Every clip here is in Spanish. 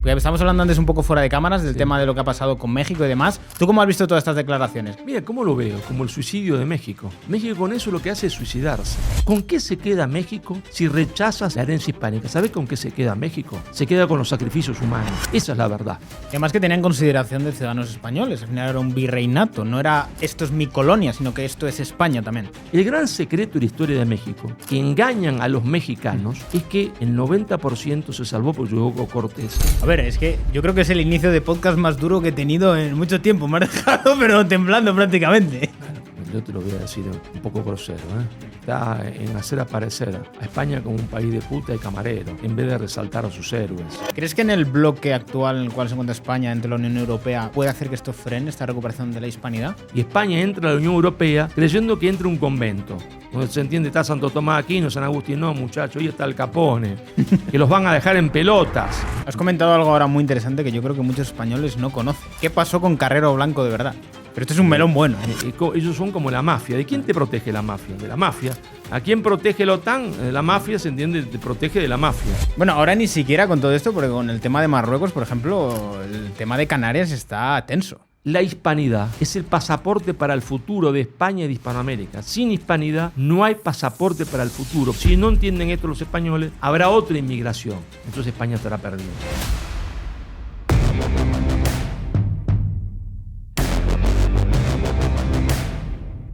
Porque estamos hablando antes un poco fuera de cámaras del tema de lo que ha pasado con México y demás. ¿Tú cómo has visto todas estas declaraciones? Mira, ¿cómo lo veo? Como el suicidio de México. México con eso lo que hace es suicidarse. ¿Con qué se queda México si rechazas la herencia hispánica? ¿Sabes con qué se queda México? Se queda con los sacrificios humanos. Esa es la verdad. Y además que tenían consideración de ciudadanos españoles. Al final era un virreinato. No era esto es mi colonia, sino que esto es España también. El gran secreto de la historia de México, que engañan a los mexicanos, es que el 90% se salvó por Hugo Cortés. A ver, es que yo creo que es el inicio de podcast más duro que he tenido en mucho tiempo. Me ha dejado pero temblando prácticamente. Yo te lo voy a decir un poco grosero, Está en hacer aparecer a España como un país de puta y camarero, en vez de resaltar a sus héroes. ¿Crees que en el bloque actual en el cual se encuentra España entre la Unión Europea puede hacer que esto frene, esta recuperación de la hispanidad? Y España entra a la Unión Europea creyendo que entra un convento, donde se entiende está Santo Tomás de Aquino, San Agustín, no muchachos, ahí está el Capone, que los van a dejar en pelotas. Has comentado algo ahora muy interesante que yo creo que muchos españoles no conocen. ¿Qué pasó con Carrero Blanco de verdad? Pero esto es un melón bueno. Ellos son como la mafia. ¿De quién te protege la mafia? De la mafia. ¿A quién protege la OTAN? La mafia, se entiende, te protege de la mafia. Bueno, ahora ni siquiera con todo esto, porque con el tema de Marruecos, por ejemplo, el tema de Canarias está tenso. La hispanidad es el pasaporte para el futuro de España y de Hispanoamérica. Sin hispanidad no hay pasaporte para el futuro. Si no entienden esto los españoles, habrá otra inmigración. Entonces España estará perdida.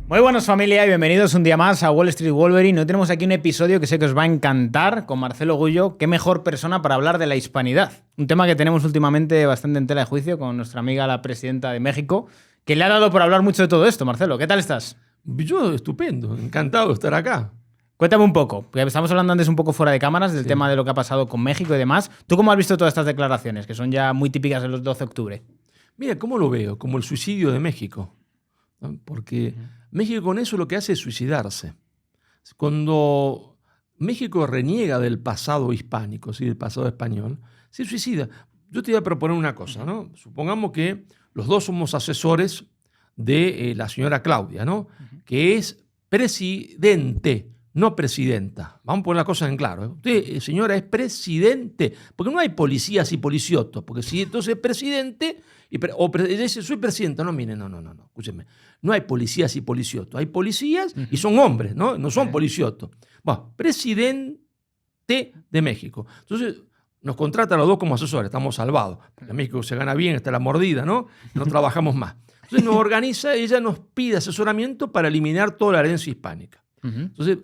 Muy buenas familia y bienvenidos un día más a Wall Street Wolverine. Hoy tenemos aquí un episodio que sé que os va a encantar con Marcelo Gullo. Qué mejor persona para hablar de la hispanidad. Un tema que tenemos últimamente bastante en tela de juicio con nuestra amiga la presidenta de México, que le ha dado por hablar mucho de todo esto. Marcelo, ¿qué tal estás? Yo estupendo, encantado de estar acá. Cuéntame un poco, porque estamos hablando antes un poco fuera de cámaras del tema de lo que ha pasado con México y demás. ¿Tú cómo has visto todas estas declaraciones, que son ya muy típicas de los 12 de octubre? Mira, ¿cómo lo veo? Como el suicidio de México. ¿No? Porque México con eso lo que hace es suicidarse. Cuando México reniega del pasado hispánico, ¿sí? Del pasado español, se suicida. Yo te voy a proponer una cosa, ¿no? Supongamos que los dos somos asesores de la señora Claudia, ¿no? Que es presidente, no presidenta. Vamos a poner las cosas en claro. Usted, señora, es presidente, porque no hay policías y policiotos, porque si entonces es presidente, ella dice, soy presidenta. No, mire, no, escúcheme. No hay policías y policiotos. Hay policías y son hombres, ¿no? No son policiotos. Bueno, presidente de México. Entonces, nos contratan a los dos como asesores, estamos salvados. En México se gana bien, está la mordida, ¿no? No trabajamos más. Entonces nos organiza, ella nos pide asesoramiento para eliminar toda la herencia hispánica. Entonces,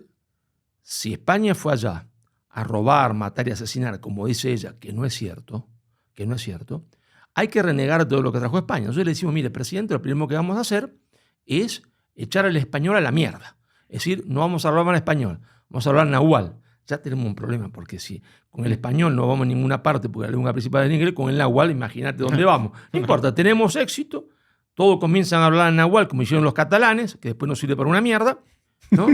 si España fue allá a robar, matar y asesinar, como dice ella, que no es cierto, hay que renegar todo lo que trajo España. Entonces le decimos, mire, presidente, lo primero que vamos a hacer es echar al español a la mierda. Es decir, no vamos a hablar mal español, vamos a hablar nahual. Ya tenemos un problema, porque si con el español no vamos a ninguna parte, porque la lengua principal es el inglés, con el nahual, imagínate dónde vamos. No importa, tenemos éxito, todos comienzan a hablar en nahual, como hicieron los catalanes, que después no sirve para una mierda, ¿no?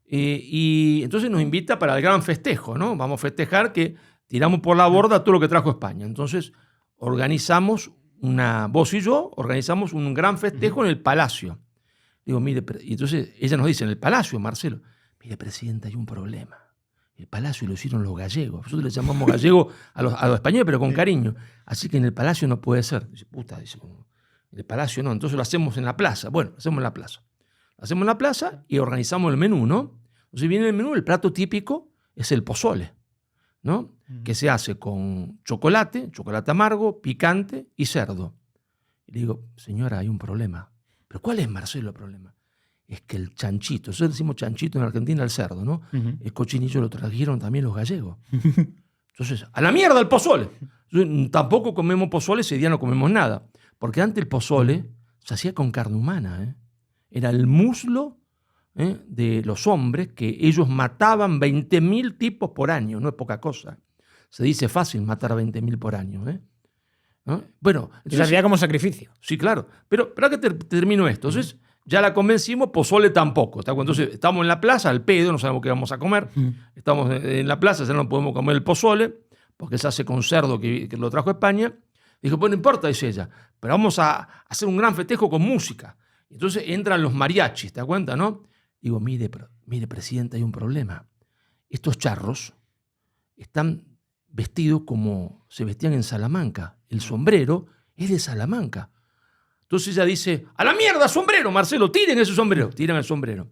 Y entonces nos invita para el gran festejo, ¿no? Vamos a festejar que tiramos por la borda todo lo que trajo España. Entonces organizamos vos y yo organizamos un gran festejo en el Palacio. Digo, mire, y entonces ella nos dice, en el Palacio, Marcelo, mire, presidenta, hay un problema. El Palacio lo hicieron los gallegos. Nosotros le llamamos gallegos a los españoles, pero con cariño. Así que en el Palacio no puede ser. Dice, puta, dice, en el Palacio no, entonces lo hacemos en la plaza. Bueno, lo hacemos en la plaza. Lo hacemos en la plaza y organizamos el menú, ¿no? Entonces viene el menú, el plato típico es el pozole, ¿no? Que se hace con chocolate amargo, picante y cerdo. Y le digo, señora, hay un problema. ¿Pero cuál es, Marcelo, el problema? Es que el chanchito, nosotros decimos chanchito en Argentina al cerdo, ¿no? El cochinillo lo trajeron también los gallegos. Entonces, ¡a la mierda el pozole! Entonces, tampoco comemos pozole, ese día no comemos nada. Porque antes el pozole se hacía con carne humana, ¿eh? Era el muslo de los hombres que ellos mataban 20.000 tipos por año, no es poca cosa. Se dice fácil matar a 20.000 por año, ¿eh? ¿No? Bueno, entonces, se hacía como sacrificio. Sí, claro. Pero ¿para qué termino esto? Entonces, ya la convencimos, pozole tampoco. Entonces, estamos en la plaza, al pedo, no sabemos qué vamos a comer. Estamos en la plaza, ya no podemos comer el pozole, porque se hace con cerdo que lo trajo España. Dijo, pues no importa, dice ella, pero vamos a hacer un gran festejo con música. Entonces entran los mariachis, ¿te das cuenta, no? Digo, mire, presidente, hay un problema. Estos charros están vestidos como se vestían en Salamanca. El sombrero es de Salamanca. Entonces ella dice, ¡a la mierda, sombrero, Marcelo! ¡Tiren ese sombrero! Tiran el sombrero.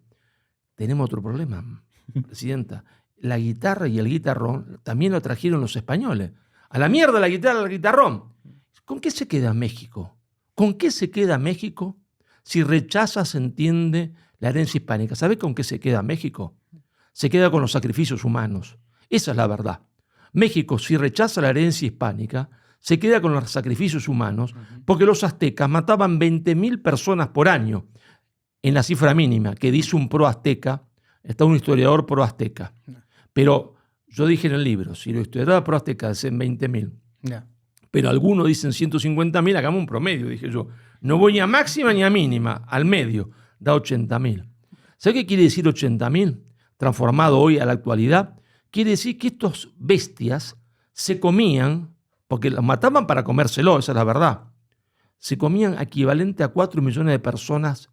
Tenemos otro problema, presidenta. La guitarra y el guitarrón también lo trajeron los españoles. ¡A la mierda la guitarra y el guitarrón! ¿Con qué se queda México? ¿Con qué se queda México si rechaza, se entiende, la herencia hispánica? ¿Sabe con qué se queda México? Se queda con los sacrificios humanos. Esa es la verdad. México, si rechaza la herencia hispánica, se queda con los sacrificios humanos, porque los aztecas mataban 20.000 personas por año, en la cifra mínima, que dice un pro-azteca, está un historiador pro-azteca. Pero yo dije en el libro, si los historiadores pro-aztecas dicen 20.000, pero algunos dicen 150.000, hagamos un promedio, dije yo. No voy ni a máxima ni a mínima, al medio, da 80.000. ¿Sabe qué quiere decir 80.000? Transformado hoy a la actualidad, quiere decir que estos bestias se comían, porque los mataban para comérselo, esa es la verdad, se comían equivalente a 4 millones de personas.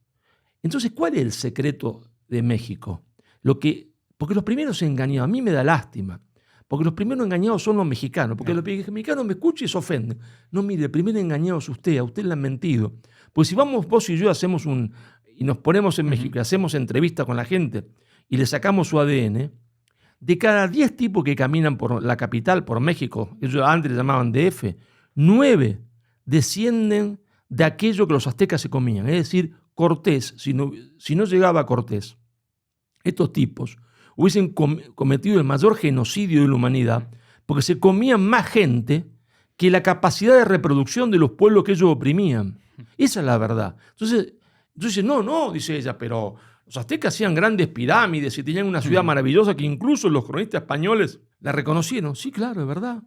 Entonces, ¿cuál es el secreto de México? Porque los primeros se engañaban, a mí me da lástima, porque los primeros engañados son los mexicanos, porque los mexicanos me escuchan y se ofenden. No, mire, el primer engañado es usted, a usted le han mentido. Pues si vamos vos y yo y nos ponemos en México y hacemos entrevistas con la gente y le sacamos su ADN, de cada 10 tipos que caminan por la capital, por México, ellos antes le llamaban DF, 9 descienden de aquello que los aztecas se comían. Es decir, Cortés, si no llegaba Cortés, estos tipos hubiesen cometido el mayor genocidio de la humanidad, porque se comían más gente que la capacidad de reproducción de los pueblos que ellos oprimían. Esa es la verdad. Entonces no, dice ella, pero los aztecas hacían grandes pirámides y tenían una ciudad maravillosa que incluso los cronistas españoles la reconocieron. Sí, claro, es verdad.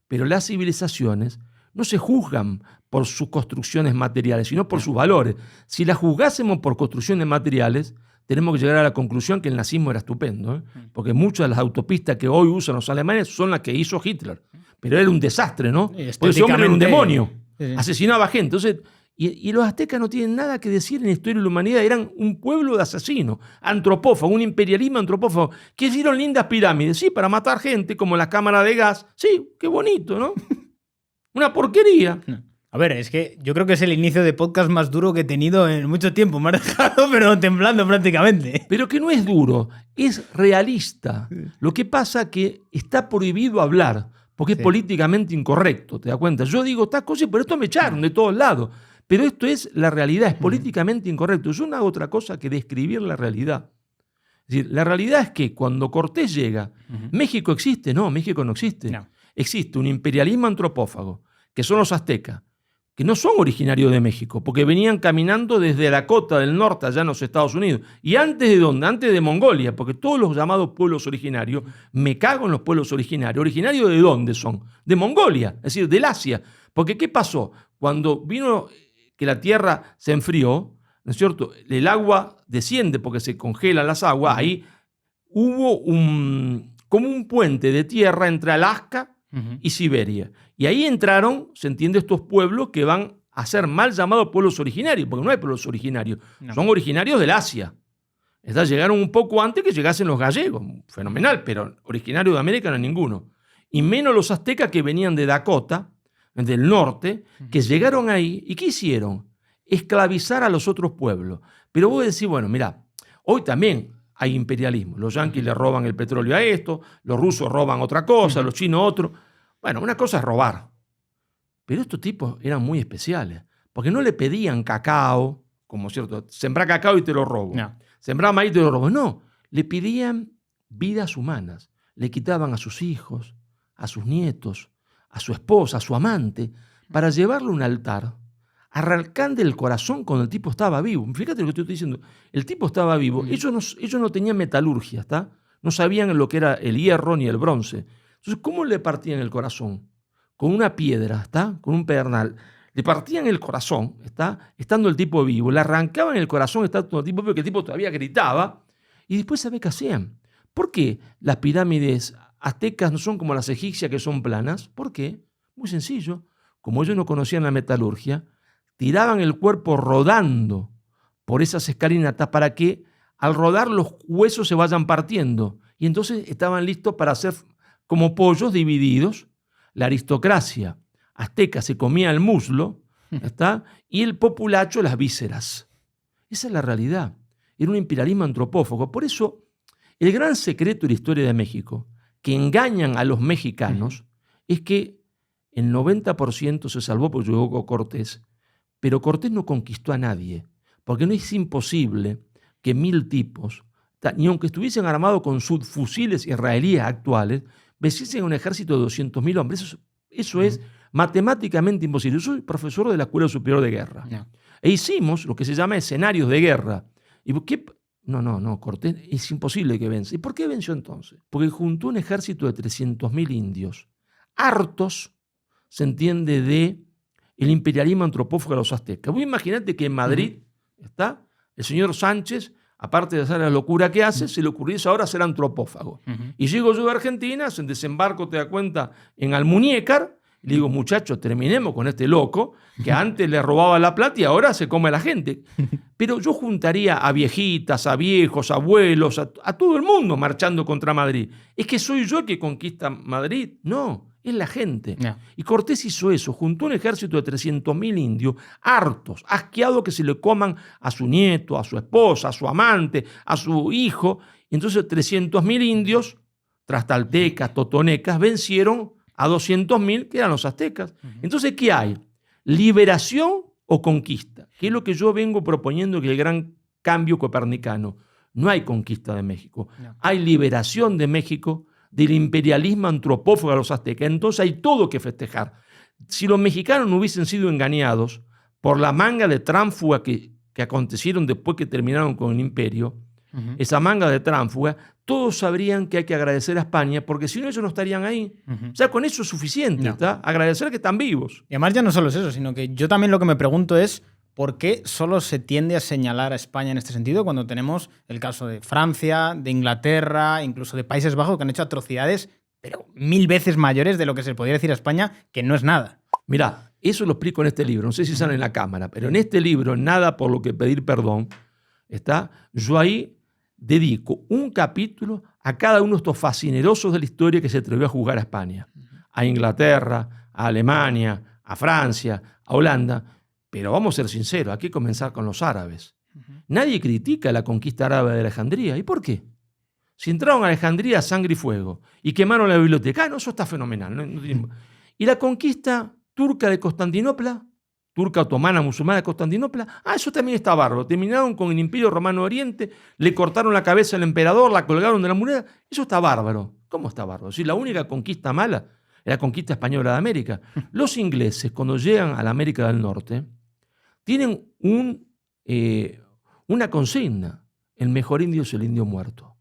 Pero las civilizaciones no se juzgan por sus construcciones materiales, sino por sus valores. Si las juzgásemos por construcciones materiales, tenemos que llegar a la conclusión que el nazismo era estupendo, porque muchas de las autopistas que hoy usan los alemanes son las que hizo Hitler. Pero era un desastre, ¿no? Porque ese hombre era un demonio, asesinaba gente. Entonces, y los aztecas no tienen nada que decir en la historia de la humanidad, eran un pueblo de asesinos, antropófagos, un imperialismo antropófago, que hicieron lindas pirámides, sí, para matar gente, como la cámara de gas, sí, qué bonito, ¿no? Una porquería. A ver, es que yo creo que es el inicio de podcast más duro que he tenido en mucho tiempo. Me ha dejado, pero temblando prácticamente. Pero que no es duro, es realista. Lo que pasa es que está prohibido hablar, porque es políticamente incorrecto, ¿te das cuenta? Yo digo estas cosas, pero esto me echaron de todos lados. Pero esto es la realidad, es políticamente incorrecto. Yo no hago otra cosa que describir la realidad. Es decir, la realidad es que cuando Cortés llega, ¿México existe? No, México no existe. No. Existe un imperialismo antropófago, que son los aztecas, que no son originarios de México, porque venían caminando desde la costa del norte, allá en los Estados Unidos. ¿Y antes de dónde? Antes de Mongolia, porque todos los llamados pueblos originarios, me cago en los pueblos originarios. ¿Originarios de dónde son? De Mongolia, es decir, del Asia. Porque ¿qué pasó? Cuando vino que la tierra se enfrió, ¿no es cierto? El agua desciende porque se congelan las aguas. Ahí hubo como un puente de tierra entre Alaska y Siberia. Y ahí entraron, se entiende, estos pueblos que van a ser mal llamados pueblos originarios, porque no hay pueblos originarios, son originarios del Asia. Llegaron un poco antes que llegasen los gallegos, fenomenal, pero originarios de América no hay ninguno. Y menos los aztecas que venían de Dakota, del norte, que llegaron ahí, ¿y qué hicieron? Esclavizar a los otros pueblos. Pero vos decís, bueno, mirá, hoy también hay imperialismo. Los yanquis le roban el petróleo a esto, los rusos roban otra cosa, los chinos otro. Bueno, una cosa es robar. Pero estos tipos eran muy especiales, porque no le pedían cacao, como cierto, sembrar cacao y te lo robo. No. Sembrar maíz y te lo robo. No, le pedían vidas humanas. Le quitaban a sus hijos, a sus nietos, a su esposa, a su amante, para llevarle a un altar, arrancarle el corazón cuando el tipo estaba vivo. Fíjate lo que te estoy diciendo. El tipo estaba vivo. Ellos no tenían metalurgia, ¿está? No sabían lo que era el hierro ni el bronce. Entonces, ¿cómo le partían el corazón? Con una piedra, ¿está? Con un pedernal. Le partían el corazón, ¿está? Estando el tipo vivo. Le arrancaban el corazón estando el tipo vivo, porque el tipo todavía gritaba. Y después, ¿sabe qué hacían? ¿Por qué las pirámides aztecas no son como las egipcias, que son planas? ¿Por qué? Muy sencillo. Como ellos no conocían la metalurgia, tiraban el cuerpo rodando por esas escalinatas para que al rodar los huesos se vayan partiendo. Y entonces estaban listos para ser como pollos divididos. La aristocracia azteca se comía el muslo, ¿está? Y el populacho las vísceras. Esa es la realidad. Era un imperialismo antropófago. Por eso, el gran secreto de la historia de México, que engañan a los mexicanos, es que el 90% se salvó porque llegó Cortés, pero Cortés no conquistó a nadie, porque no es imposible que 1000 tipos, ni aunque estuviesen armados con subfusiles israelíes actuales, venciesen un ejército de 200.000 hombres. Eso es matemáticamente imposible. Yo soy profesor de la Escuela Superior de Guerra. E hicimos lo que se llama escenarios de guerra. ¿Y qué? No, Cortés es imposible que vence. ¿Y por qué venció entonces? Porque juntó un ejército de 300.000 indios, hartos, se entiende, de el imperialismo antropófago de los aztecas. Vos imaginate que en Madrid está el señor Sánchez, aparte de hacer la locura que hace, se le ocurriese ahora ser antropófago. Y llego yo de Argentina, se desembarco, te das cuenta, en Almuñécar, y le digo, muchachos, terminemos con este loco que antes le robaba la plata y ahora se come a la gente. Pero yo juntaría a viejitas, a viejos, abuelos, a todo el mundo marchando contra Madrid. ¿Es que soy yo el que conquista Madrid? No, es la gente. No. Y Cortés hizo eso, juntó un ejército de 300.000 indios, hartos, asqueados que se le coman a su nieto, a su esposa, a su amante, a su hijo. Entonces 300.000 indios, tlaxcaltecas, totonecas, vencieron a 200.000 que eran los aztecas. Entonces, ¿qué hay? ¿Liberación o conquista? Que es lo que yo vengo proponiendo, que es el gran cambio copernicano. No hay conquista de México. No. Hay liberación de México del imperialismo antropófago de los aztecas. Entonces hay todo que festejar. Si los mexicanos no hubiesen sido engañados por la manga de tránsfuga que acontecieron después que terminaron con el imperio, esa manga de tránsfuga, todos sabrían que hay que agradecer a España, porque si no, ellos no estarían ahí. O sea, con eso es suficiente, ¿está? Agradecer que están vivos. Y además ya no solo es eso, sino que yo también lo que me pregunto es ¿por qué solo se tiende a señalar a España en este sentido cuando tenemos el caso de Francia, de Inglaterra, incluso de Países Bajos, que han hecho atrocidades, pero 1000 veces mayores de lo que se podría decir a España, que no es nada? Mirá, eso lo explico en este libro, no sé si sale en la cámara, pero en este libro, Nada por lo que pedir perdón, ¿está? Yo ahí dedico un capítulo a cada uno de estos fascinerosos de la historia que se atrevió a juzgar a España, a Inglaterra, a Alemania, a Francia, a Holanda. Pero vamos a ser sinceros, hay que comenzar con los árabes. Nadie critica la conquista árabe de Alejandría. ¿Y por qué? Si entraron a Alejandría a sangre y fuego y quemaron la biblioteca, no, eso está fenomenal. ¿Y la conquista turca de Constantinopla? Turca otomana, musulmana de Constantinopla, eso también está bárbaro. Terminaron con el Imperio Romano Oriente, le cortaron la cabeza al emperador, la colgaron de la muralla. Eso está bárbaro. ¿Cómo está bárbaro? Si la única conquista mala es la conquista española de América. Los ingleses, cuando llegan a la América del Norte, tienen una consigna: el mejor indio es el indio muerto.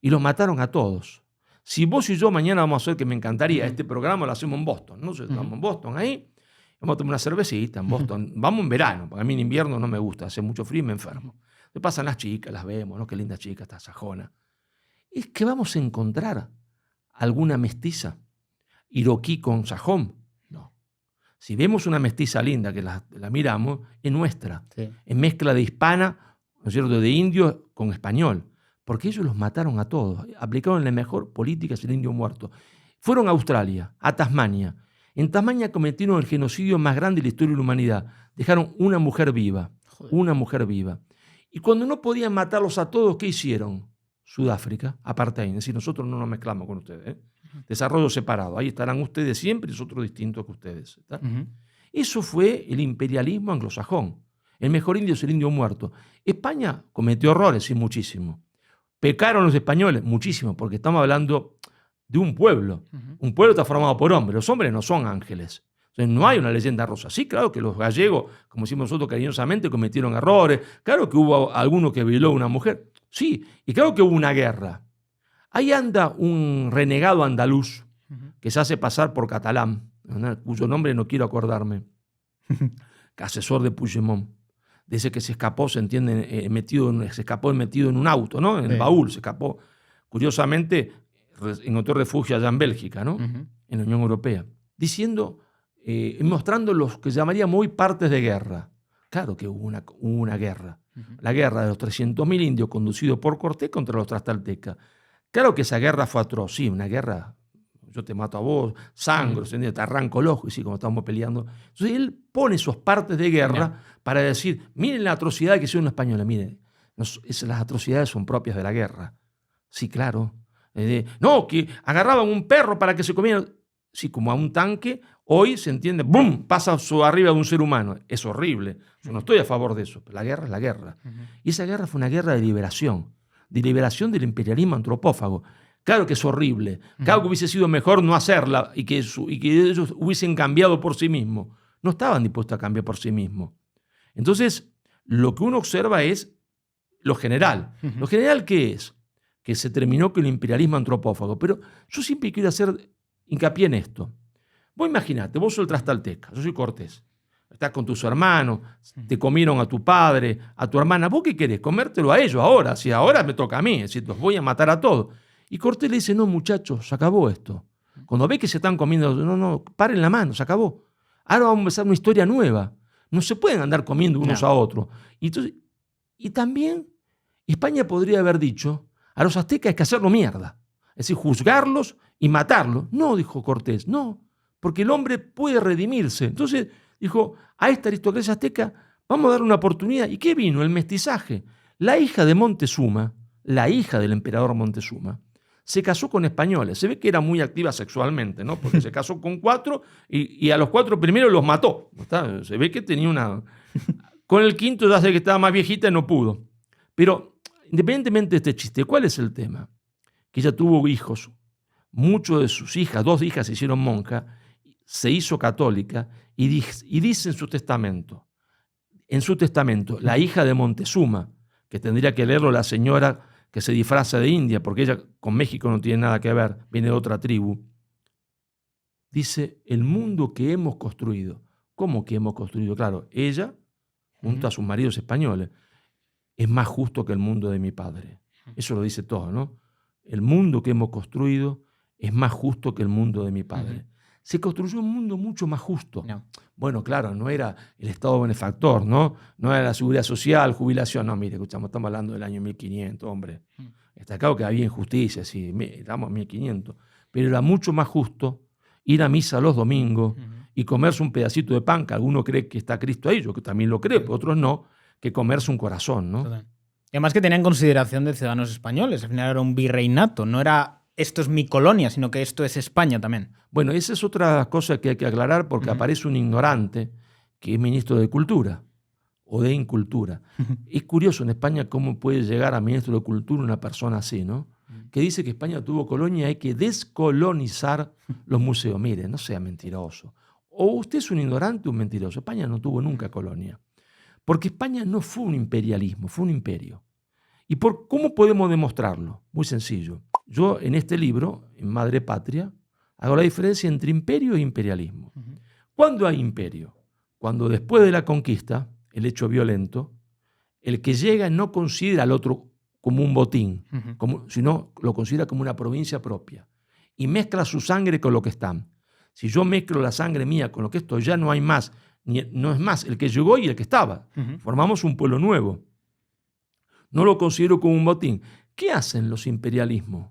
Y los mataron a todos. Si vos y yo mañana vamos a hacer, que me encantaría, este programa lo hacemos en Boston, ¿no? Estamos en Boston ahí, vamos a tomar una cervecita en Boston. Vamos en verano, porque a mí en invierno no me gusta, hace mucho frío y me enfermo. Se pasan las chicas, las vemos, ¿no? Qué linda chica, está sajona. Es que vamos a encontrar alguna mestiza iraquí con sajón. No. Si vemos una mestiza linda que la miramos, es nuestra. Sí. Es mezcla de hispana, ¿no es cierto?, de indio con español. Porque ellos los mataron a todos. Aplicaron la mejor política hacia el indio muerto. Fueron a Australia, a Tasmania. En Tasmania cometieron el genocidio más grande de la historia de la humanidad. Dejaron una mujer viva. Joder. Una mujer viva. Y cuando no podían matarlos a todos, ¿qué hicieron? Sudáfrica, apartheid. Es decir, nosotros no nos mezclamos con ustedes. Desarrollo separado. Ahí estarán ustedes siempre y nosotros distintos que ustedes. Eso fue el imperialismo anglosajón. El mejor indio es el indio muerto. España cometió errores, sí, muchísimo. Pecaron los españoles, muchísimo, porque estamos hablando de un pueblo. Un pueblo está formado por hombres. Los hombres no son ángeles. Entonces no hay una leyenda rosa. Sí, claro que los gallegos, como decimos nosotros cariñosamente, cometieron errores. Claro que hubo alguno que violó a una mujer. Sí, y claro que hubo una guerra. Ahí anda un renegado andaluz que se hace pasar por catalán, cuyo nombre no quiero acordarme, asesor de Puigdemont. De ese que se escapó, se entiende, se escapó metido en un auto, ¿no? En el baúl, se escapó. Curiosamente, encontró refugio allá en Bélgica, ¿no? En la Unión Europea. Diciendo, mostrando los que llamaríamos hoy partes de guerra. Claro que hubo una guerra. La guerra de los 300.000 indios conducido por Cortés contra los tlaxcaltecas. Claro que esa guerra fue atroz, sí, una guerra yo te mato a vos, sangro, te arranco el ojo, y sí, como estamos peleando. Entonces él pone sus partes de guerra para decir, miren la atrocidad que hicieron los españoles, miren, las atrocidades son propias de la guerra. Sí, claro. No, que agarraban un perro para que se comiera. Sí, como a un tanque, hoy se entiende, ¡bum!, pasa arriba de un ser humano. Es horrible. Yo no estoy a favor de eso, pero la guerra es la guerra. Y esa guerra fue una guerra de liberación del imperialismo antropófago. Claro que es horrible. Claro que hubiese sido mejor no hacerla y que ellos hubiesen cambiado por sí mismos. No estaban dispuestos a cambiar por sí mismos. Entonces, lo que uno observa es lo general. ¿Lo general qué es? Que se terminó con el imperialismo antropófago. Pero yo siempre quiero hacer hincapié en esto. Vos imaginate, vos sos el Trastalteca, yo soy Cortés. Estás con tus hermanos, te comieron a tu padre, a tu hermana. ¿Vos qué querés? Comértelo a ellos ahora. Si ahora me toca a mí, es decir, los voy a matar a todos. Y Cortés le dice, no, muchachos, se acabó esto. Cuando ve que se están comiendo, no, paren la mano, se acabó. Ahora vamos a empezar una historia nueva. No se pueden andar comiendo unos a otros. Y también España podría haber dicho, a los aztecas hay que hacerlo mierda. Es decir, juzgarlos y matarlos. No, dijo Cortés, no, porque el hombre puede redimirse. Entonces dijo, a esta aristocracia azteca vamos a darle una oportunidad. ¿Y qué vino? El mestizaje. La hija de Montezuma, la hija del emperador Montezuma, se casó con españoles. Se ve que era muy activa sexualmente, ¿no? Porque se casó con 4 y a los 4 primeros los mató. ¿Está? Se ve que tenía una... Con el quinto ya sé que estaba más viejita y no pudo. Pero independientemente de este chiste, ¿cuál es el tema? Que ella tuvo hijos. Muchos de sus hijas, 2 hijas se hicieron monjas, se hizo católica y dice en su testamento, la hija de Montezuma, que tendría que leerlo la señora que se disfraza de india, porque ella con México no tiene nada que ver, viene de otra tribu, dice, el mundo que hemos construido. ¿Cómo que hemos construido? Claro, ella, junto a sus maridos españoles, es más justo que el mundo de mi padre. Eso lo dice todo, ¿no? El mundo que hemos construido es más justo que el mundo de mi padre. Se construyó un mundo mucho más justo. No. Bueno, claro, no era el Estado benefactor, ¿no? No era la seguridad social, jubilación. No, mire, escuchamos, estamos hablando del año 1500, hombre. Está claro que había injusticia, sí, estamos en 1500. Pero era mucho más justo ir a misa los domingos y comerse un pedacito de pan, que alguno cree que está Cristo ahí, yo que también lo creo, pero otros no, que comerse un corazón, ¿no? Total. Y además que tenían consideración de ciudadanos españoles. Al final era un virreinato, no era esto es mi colonia, sino que esto es España también. Bueno, esa es otra cosa que hay que aclarar porque aparece un ignorante que es ministro de Cultura o de Incultura. Es curioso en España cómo puede llegar a ministro de Cultura una persona así, ¿no? Que dice que España tuvo colonia y hay que descolonizar los museos. Mire, no sea mentiroso. O usted es un ignorante o un mentiroso. España no tuvo nunca colonia. Porque España no fue un imperialismo, fue un imperio. ¿Y cómo podemos demostrarlo? Muy sencillo. Yo en este libro, en Madre Patria, hago la diferencia entre imperio e imperialismo. ¿Cuándo hay imperio? Cuando después de la conquista, el hecho violento, el que llega no considera al otro como un botín, sino lo considera como una provincia propia y mezcla su sangre con lo que están. Si yo mezclo la sangre mía con lo que esto, ya no hay más, no es más el que llegó y el que estaba. Formamos un pueblo nuevo. No lo considero como un botín. ¿Qué hacen los imperialismos?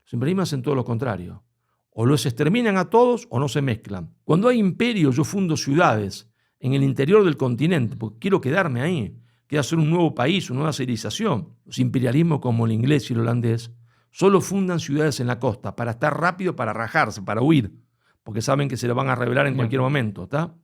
Los imperialismos hacen todo lo contrario. O los exterminan a todos o no se mezclan. Cuando hay imperio, yo fundo ciudades en el interior del continente, porque quiero quedarme ahí. Quiero hacer un nuevo país, una nueva civilización. Los imperialismos como el inglés y el holandés solo fundan ciudades en la costa para estar rápido, para rajarse, para huir, porque saben que se lo van a rebelar en cualquier momento, ¿está?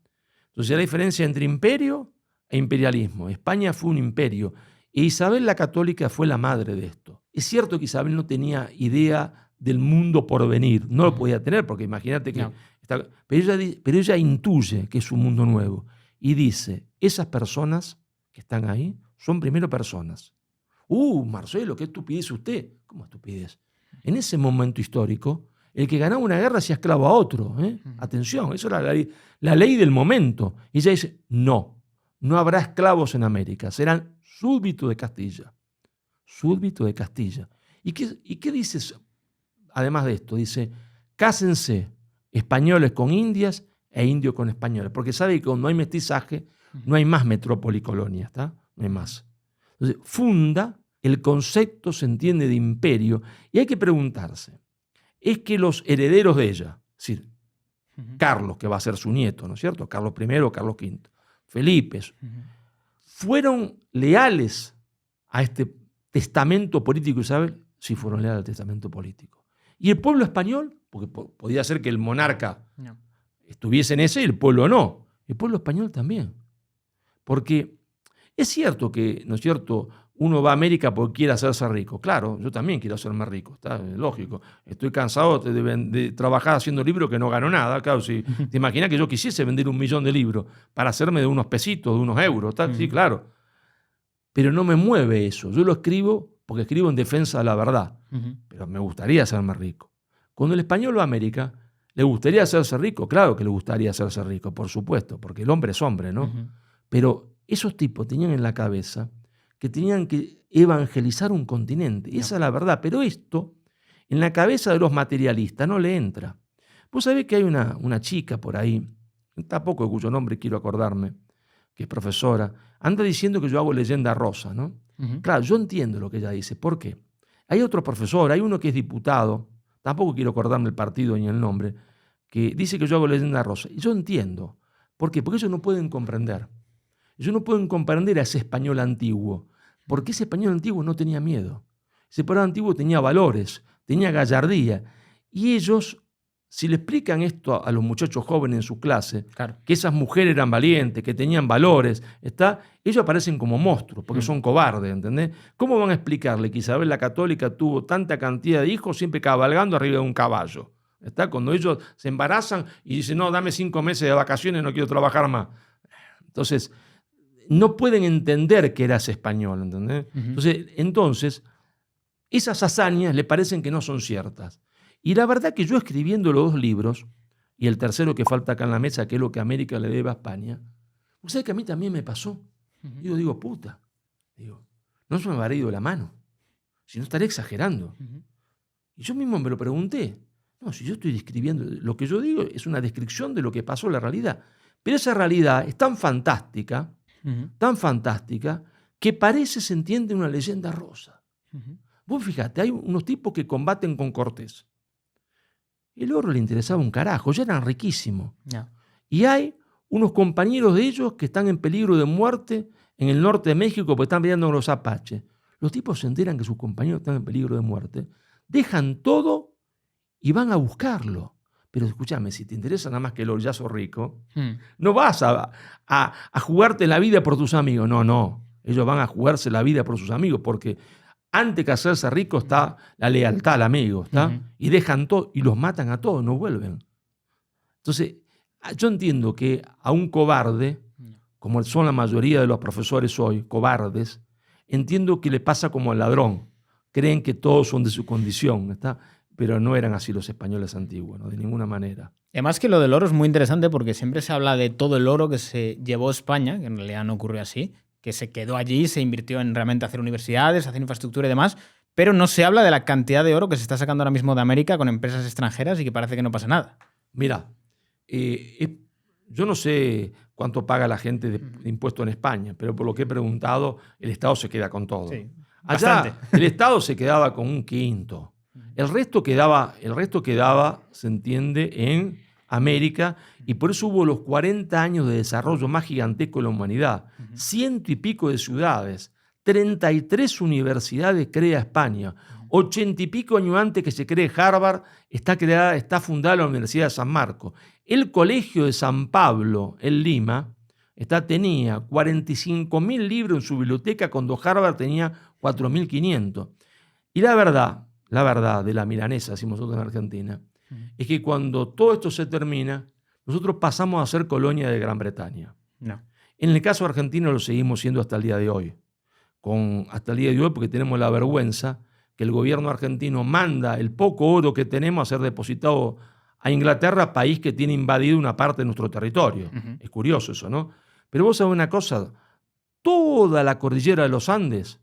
Entonces la diferencia entre imperio e imperialismo. España fue un imperio. E Isabel la Católica fue la madre de esto. Es cierto que Isabel no tenía idea del mundo por venir, no lo podía tener, porque imagínate que... Pero ella intuye que es un mundo nuevo y dice, esas personas que están ahí son primero personas. Marcelo, qué estupidez usted. ¿Cómo estupidez? En ese momento histórico, el que ganaba una guerra hacía esclavo a otro. Atención, eso era la ley del momento. Y ella dice, no habrá esclavos en América, serán súbditos de Castilla. Súbditos de Castilla. ¿Y qué dice además de esto? Dice, cásense españoles con indias e indios con españoles, porque sabe que cuando hay mestizaje no hay más metrópoli y colonia, ¿está? No hay más. Entonces, funda, el concepto se entiende de imperio, y hay que preguntarse, es que los herederos de ella, es decir, Carlos, que va a ser su nieto, ¿no es cierto? Carlos I o Carlos V, Felipe, ¿fueron leales a este testamento político de Isabel? Sí, fueron leales al testamento político. ¿Y el pueblo español? Porque podía ser que el monarca estuviese en ese y el pueblo no. El pueblo español también. Porque es cierto que, ¿no es cierto?, uno va a América porque quiere hacerse rico. Claro, yo también quiero hacerme rico, está lógico. Estoy cansado de trabajar haciendo libros que no gano nada. Claro, si te imaginas que yo quisiese vender 1 millón de libros para hacerme de unos pesitos, de unos euros, ¿está? Sí, claro. Pero no me mueve eso. Yo lo escribo porque escribo en defensa de la verdad. Pero me gustaría hacerme rico. Cuando el español va a América, ¿le gustaría hacerse rico? Claro que le gustaría hacerse rico, por supuesto, porque el hombre es hombre, ¿no? Pero esos tipos tenían en la cabeza que tenían que evangelizar un continente. Y esa es la verdad. Pero esto, en la cabeza de los materialistas, no le entra. Vos sabés que hay una chica por ahí, tampoco de cuyo nombre quiero acordarme, que es profesora, anda diciendo que yo hago leyenda rosa, ¿no? Claro, yo entiendo lo que ella dice. ¿Por qué? Hay otro profesor, hay uno que es diputado, tampoco quiero acordarme el partido ni el nombre, que dice que yo hago leyenda rosa. Y yo entiendo. ¿Por qué? Porque ellos no pueden comprender. Ellos no pueden comprender a ese español antiguo, porque ese español antiguo no tenía miedo. Ese español antiguo tenía valores, tenía gallardía. Y ellos, si le explican esto a los muchachos jóvenes en su clase, claro, que esas mujeres eran valientes, que tenían valores, ellos aparecen como monstruos, porque son cobardes, ¿entendés? ¿Cómo van a explicarle que Isabel la Católica tuvo tanta cantidad de hijos siempre cabalgando arriba de un caballo? Cuando ellos se embarazan y dicen, no, dame 5 meses de vacaciones, no quiero trabajar más. Entonces, no pueden entender que eras español, ¿entendés? Entonces, esas hazañas le parecen que no son ciertas. Y la verdad que yo escribiendo los 2 libros, y el tercero que falta acá en la mesa, que es lo que América le debe a España, ¿vos sabés que a mí también me pasó? Y yo digo, puta, no se me habrá ido la mano, si no estaré exagerando. Y yo mismo me lo pregunté. No, si yo estoy describiendo, lo que yo digo es una descripción de lo que pasó en la realidad. Pero esa realidad es tan fantástica, que parece, se entiende, una leyenda rosa. Vos fíjate, hay unos tipos que combaten con Cortés. El oro le interesaba un carajo, ya eran riquísimos. Y hay unos compañeros de ellos que están en peligro de muerte en el norte de México porque están peleando con los apaches. Los tipos se enteran que sus compañeros están en peligro de muerte, dejan todo y van a buscarlo. Pero escúchame, si te interesa nada más que el orillazo rico, no vas a jugarte la vida por tus amigos. No. Ellos van a jugarse la vida por sus amigos porque antes que hacerse rico está la lealtad al amigo, y dejan todo y los matan a todos, no vuelven. Entonces, yo entiendo que a un cobarde, como son la mayoría de los profesores hoy, cobardes, entiendo que le pasa como al ladrón. Creen que todos son de su condición, pero no eran así los españoles antiguos, ¿no? De ninguna manera. Además que lo del oro es muy interesante porque siempre se habla de todo el oro que se llevó España, que en realidad no ocurrió así, que se quedó allí, se invirtió en realmente hacer universidades, hacer infraestructura y demás, pero no se habla de la cantidad de oro que se está sacando ahora mismo de América con empresas extranjeras y que parece que no pasa nada. Mira, yo no sé cuánto paga la gente de impuesto en España, pero por lo que he preguntado, el Estado se queda con todo. Sí, allá el Estado se quedaba con 1/5. El resto quedaba, se entiende, en América, y por eso hubo los 40 años de desarrollo más gigantesco de la humanidad. 100 y pico de ciudades, 33 universidades crea España. 80 y pico años antes que se cree Harvard, está fundada la Universidad de San Marcos. El Colegio de San Pablo, en Lima, tenía 45.000 libros en su biblioteca cuando Harvard tenía 4.500. Y la verdad de la milanesa, decimos nosotros en Argentina, es que cuando todo esto se termina, nosotros pasamos a ser colonia de Gran Bretaña. No. En el caso argentino lo seguimos siendo hasta el día de hoy. Hasta el día de hoy porque tenemos la vergüenza que el gobierno argentino manda el poco oro que tenemos a ser depositado a Inglaterra, país que tiene invadido una parte de nuestro territorio. Es curioso eso, ¿no? Pero vos sabés una cosa, toda la cordillera de los Andes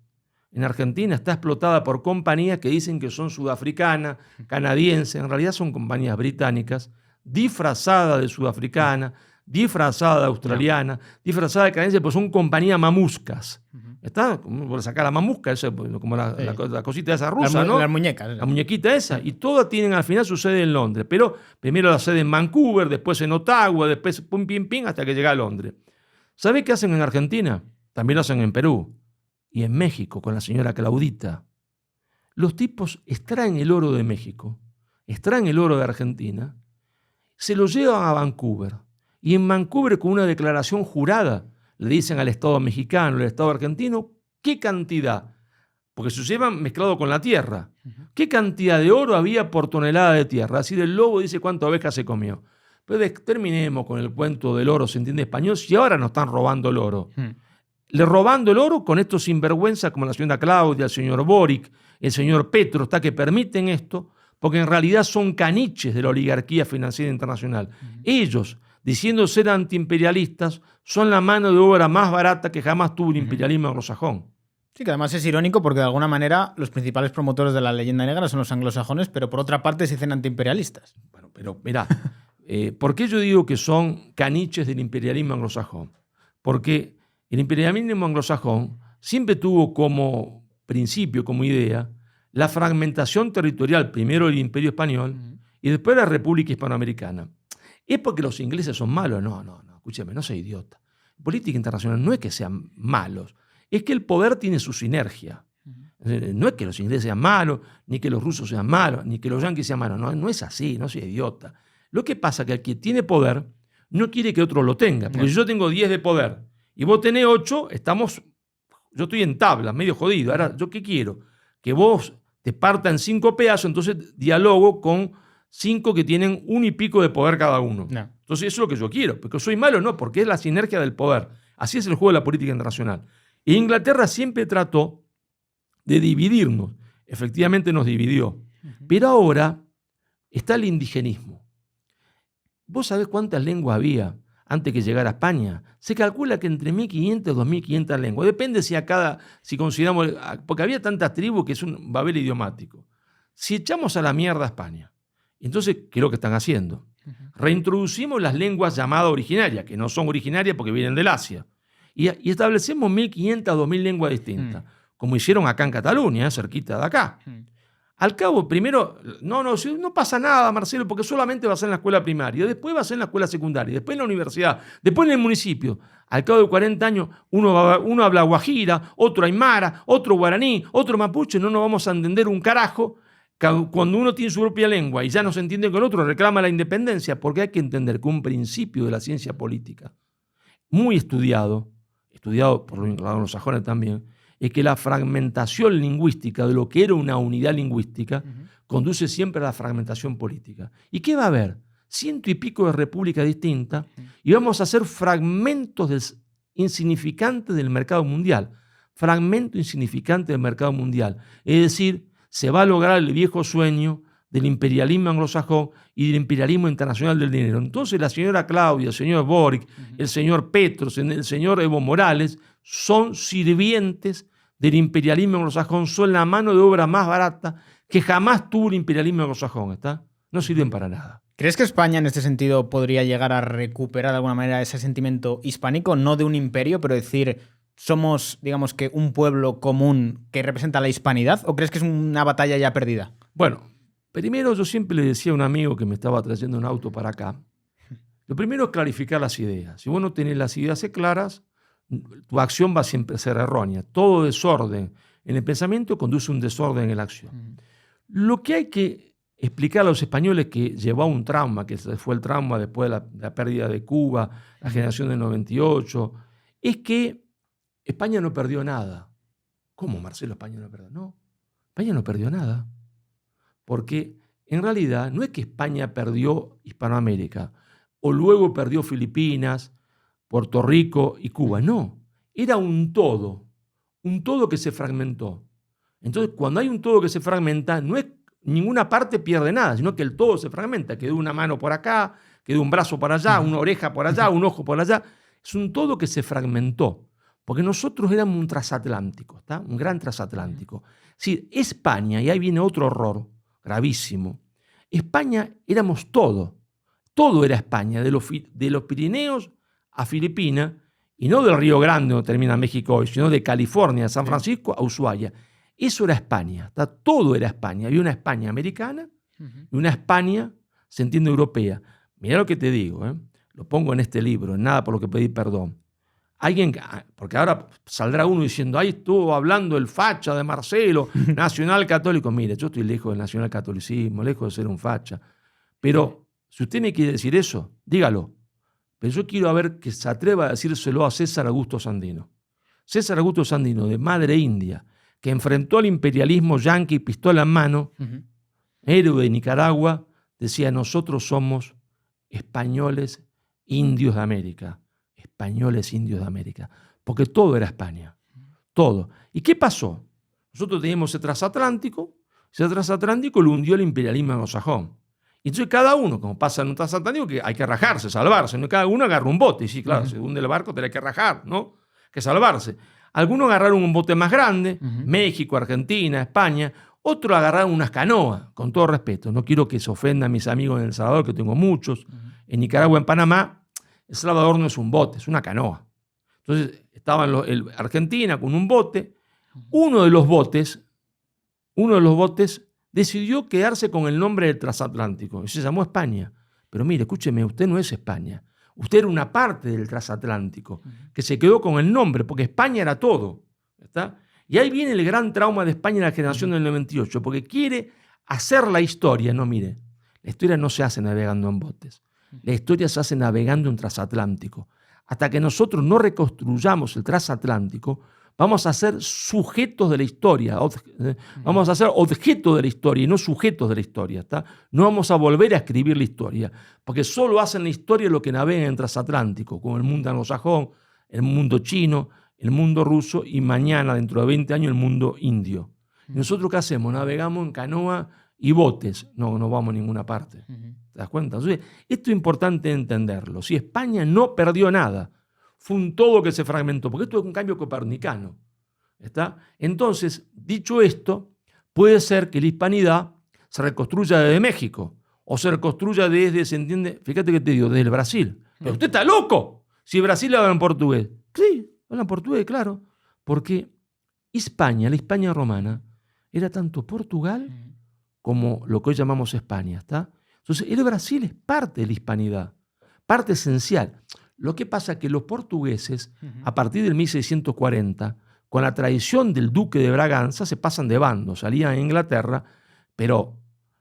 en Argentina está explotada por compañías que dicen que son sudafricanas, canadienses, en realidad son compañías británicas, disfrazadas de sudafricanas, disfrazada de australiana, disfrazada de canadiense, pues son compañías mamuscas. ¿Está? Por sacar la mamusca, eso, como la cosita esa rusa, ¿no? Las muñecas. La muñequita esa. Y todas tienen al final su sede en Londres. Pero primero la sede en Vancouver, después en Ottawa, después pum, pim, pim, hasta que llega a Londres. ¿Sabe qué hacen en Argentina? También lo hacen en Perú. Y en México, con la señora Claudita. Los tipos extraen el oro de México, extraen el oro de Argentina, se lo llevan a Vancouver. Y en Vancouver, con una declaración jurada, le dicen al Estado mexicano, al Estado argentino, qué cantidad, porque se llevan mezclado con la tierra, qué cantidad de oro había por tonelada de tierra. Así el lobo dice cuánta oveja se comió. Pero terminemos con el cuento del oro, se entiende español, si ahora nos están robando el oro. Le robando el oro con estos sinvergüenzas como la señora Claudia, el señor Boric, el señor Petro, que permiten esto, porque en realidad son caniches de la oligarquía financiera internacional. Ellos, diciendo ser antiimperialistas, son la mano de obra más barata que jamás tuvo el imperialismo anglosajón. Sí, que además es irónico porque de alguna manera los principales promotores de la leyenda negra son los anglosajones, pero por otra parte se dicen antiimperialistas. Bueno, pero mirá, ¿por qué yo digo que son caniches del imperialismo anglosajón? Porque el imperialismo anglosajón siempre tuvo como principio, como idea, la fragmentación territorial, primero del Imperio Español y después la República Hispanoamericana. ¿Es porque los ingleses son malos? No, escúchame, no soy idiota. En política internacional no es que sean malos, es que el poder tiene su sinergia. No es que los ingleses sean malos, ni que los rusos sean malos, ni que los yanquis sean malos. No es así, no soy idiota. Lo que pasa es que el que tiene poder no quiere que otro lo tenga. Porque si yo tengo 10 de poder y vos tenés 8, yo estoy en tabla, medio jodido. Ahora, ¿yo qué quiero? Que vos te parta en 5 pedazos, entonces dialogo con 5 que tienen 1 y pico de poder cada uno. No. Entonces eso es lo que yo quiero, porque soy malo, no, porque es la sinergia del poder. Así es el juego de la política internacional. E Inglaterra siempre trató de dividirnos. Efectivamente nos dividió. Pero ahora está el indigenismo. ¿Vos sabés cuántas lenguas había antes que llegara a España? Se calcula que entre 1.500 y 2.500 lenguas. Depende si consideramos... Porque había tantas tribus que es un babel idiomático. Si echamos a la mierda a España, entonces, ¿qué es lo que están haciendo? Reintroducimos las lenguas llamadas originarias, que no son originarias porque vienen del Asia, y establecemos 1.500 a 2.000 lenguas distintas, como hicieron acá en Cataluña, cerquita de acá. Al cabo, primero, no pasa nada, Marcelo, porque solamente va a ser en la escuela primaria, después va a ser en la escuela secundaria, después en la universidad, después en el municipio. Al cabo de 40 años, uno habla guajira, otro aymara, otro guaraní, otro mapuche, no nos vamos a entender un carajo. Cuando uno tiene su propia lengua y ya no se entiende con el otro, reclama la independencia, porque hay que entender que un principio de la ciencia política, muy estudiado por los anglosajones también, es que la fragmentación lingüística de lo que era una unidad lingüística conduce siempre a la fragmentación política. ¿Y qué va a haber? 100 y pico de repúblicas distintas y vamos a hacer fragmentos insignificantes del mercado mundial. Fragmento insignificante del mercado mundial. Es decir, se va a lograr el viejo sueño del imperialismo anglosajón y del imperialismo internacional del dinero. Entonces la señora Claudia, el señor Boric, el señor Petro, el señor Evo Morales son sirvientes del imperialismo anglosajón, son la mano de obra más barata que jamás tuvo el imperialismo anglosajón. ¿Está? No sirven para nada. ¿Crees que España en este sentido podría llegar a recuperar de alguna manera ese sentimiento hispánico, no de un imperio, pero decir... ¿Somos, digamos que, un pueblo común que representa la hispanidad? ¿O crees que es una batalla ya perdida? Bueno, primero yo siempre le decía a un amigo que me estaba trayendo un auto para acá, lo primero es clarificar las ideas. Si vos no tenés las ideas claras, tu acción va siempre a ser errónea. Todo desorden en el pensamiento conduce a un desorden en la acción. Lo que hay que explicar a los españoles que llevó a un trauma, que fue el trauma después de la pérdida de Cuba, la generación del 98, es que España no perdió nada. ¿Cómo, Marcelo, España no perdió? No, España no perdió nada. Porque en realidad no es que España perdió Hispanoamérica o luego perdió Filipinas, Puerto Rico y Cuba. No, era un todo que se fragmentó. Entonces, cuando hay un todo que se fragmenta, no es ninguna parte pierde nada, sino que el todo se fragmenta. Quedó una mano por acá, quedó un brazo por allá, una oreja por allá, un ojo por allá. Es un todo que se fragmentó. Porque nosotros éramos un transatlántico, ¿está? Un gran transatlántico. Es decir, España, y ahí viene otro error gravísimo, España éramos todo. todo era España, de los Pirineos a Filipinas, y no del Río Grande, donde termina México hoy, sino de California, de San Francisco a Ushuaia. Eso era España, todo era España. Había una España americana y una España, se entiende, europea. Mirá lo que te digo, lo pongo en este libro, en Nada por lo que pedí perdón. Alguien, porque ahora saldrá uno diciendo, ahí estuvo hablando el facha de Marcelo, nacional católico. Mire, yo estoy lejos del nacional catolicismo, lejos de ser un facha. Pero si usted me quiere decir eso, dígalo. Pero yo quiero ver que se atreva a decírselo a César Augusto Sandino. César Augusto Sandino, de madre india, que enfrentó al imperialismo yanqui pistola en mano, héroe de Nicaragua, decía, nosotros somos españoles indios de América. Españoles indios de América. Porque todo era España. Todo. ¿Y qué pasó? Nosotros teníamos ese transatlántico lo hundió el imperialismo anglosajón. Y entonces cada uno, como pasa en un transatlántico, que hay que rajarse, salvarse, ¿no? Cada uno agarra un bote. Y sí, claro, se hunde el barco, te hay que rajar, ¿no? Que salvarse. Algunos agarraron un bote más grande, México, Argentina, España. Otros agarraron unas canoas, con todo respeto. No quiero que se ofendan mis amigos en El Salvador, que tengo muchos. En Nicaragua, en Panamá, El Salvador no es un bote, es una canoa. Entonces estaban Argentina con un bote. Uno de los botes decidió quedarse con el nombre del transatlántico y se llamó España. Pero mire, escúcheme, usted no es España. Usted era una parte del transatlántico que se quedó con el nombre porque España era todo. ¿Está? Y ahí viene el gran trauma de España en la generación del 98, porque quiere hacer la historia. No, mire, la historia no se hace navegando en botes. La historia se hace navegando en transatlántico. Hasta que nosotros no reconstruyamos el transatlántico, vamos a ser sujetos de la historia. Vamos a ser objetos de la historia y no sujetos de la historia. ¿Está? No vamos a volver a escribir la historia, porque solo hacen la historia lo que navegan en transatlántico, como el mundo anglosajón, el mundo chino, el mundo ruso y mañana, dentro de 20 años, el mundo indio. ¿Y nosotros qué hacemos? Navegamos en canoa y botes. No vamos a ninguna parte. ¿Te das cuenta? Entonces, esto es importante entenderlo. Si España no perdió nada, fue un todo que se fragmentó, porque esto es un cambio copernicano. ¿Está? Entonces, dicho esto, puede ser que la hispanidad se reconstruya desde México o se reconstruya desde, ¿se entiende? Fíjate que te digo, desde el Brasil. Pero usted está loco. Si Brasil habla en portugués. Sí, hablan portugués, claro. Porque España, la España romana, era tanto Portugal como lo que hoy llamamos España. ¿Está? Entonces, el Brasil es parte de la hispanidad, parte esencial. Lo que pasa es que los portugueses, a partir del 1640, con la traición del duque de Braganza, se pasan de bando, salían a Inglaterra, pero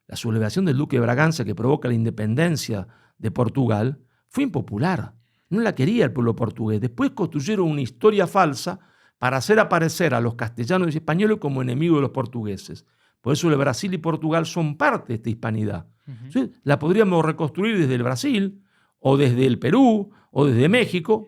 la sublevación del duque de Braganza, que provoca la independencia de Portugal, fue impopular. No la quería el pueblo portugués. Después construyeron una historia falsa para hacer aparecer a los castellanos y españoles como enemigos de los portugueses. Por eso el Brasil y Portugal son parte de esta hispanidad. Entonces, la podríamos reconstruir desde el Brasil, o desde el Perú, o desde México.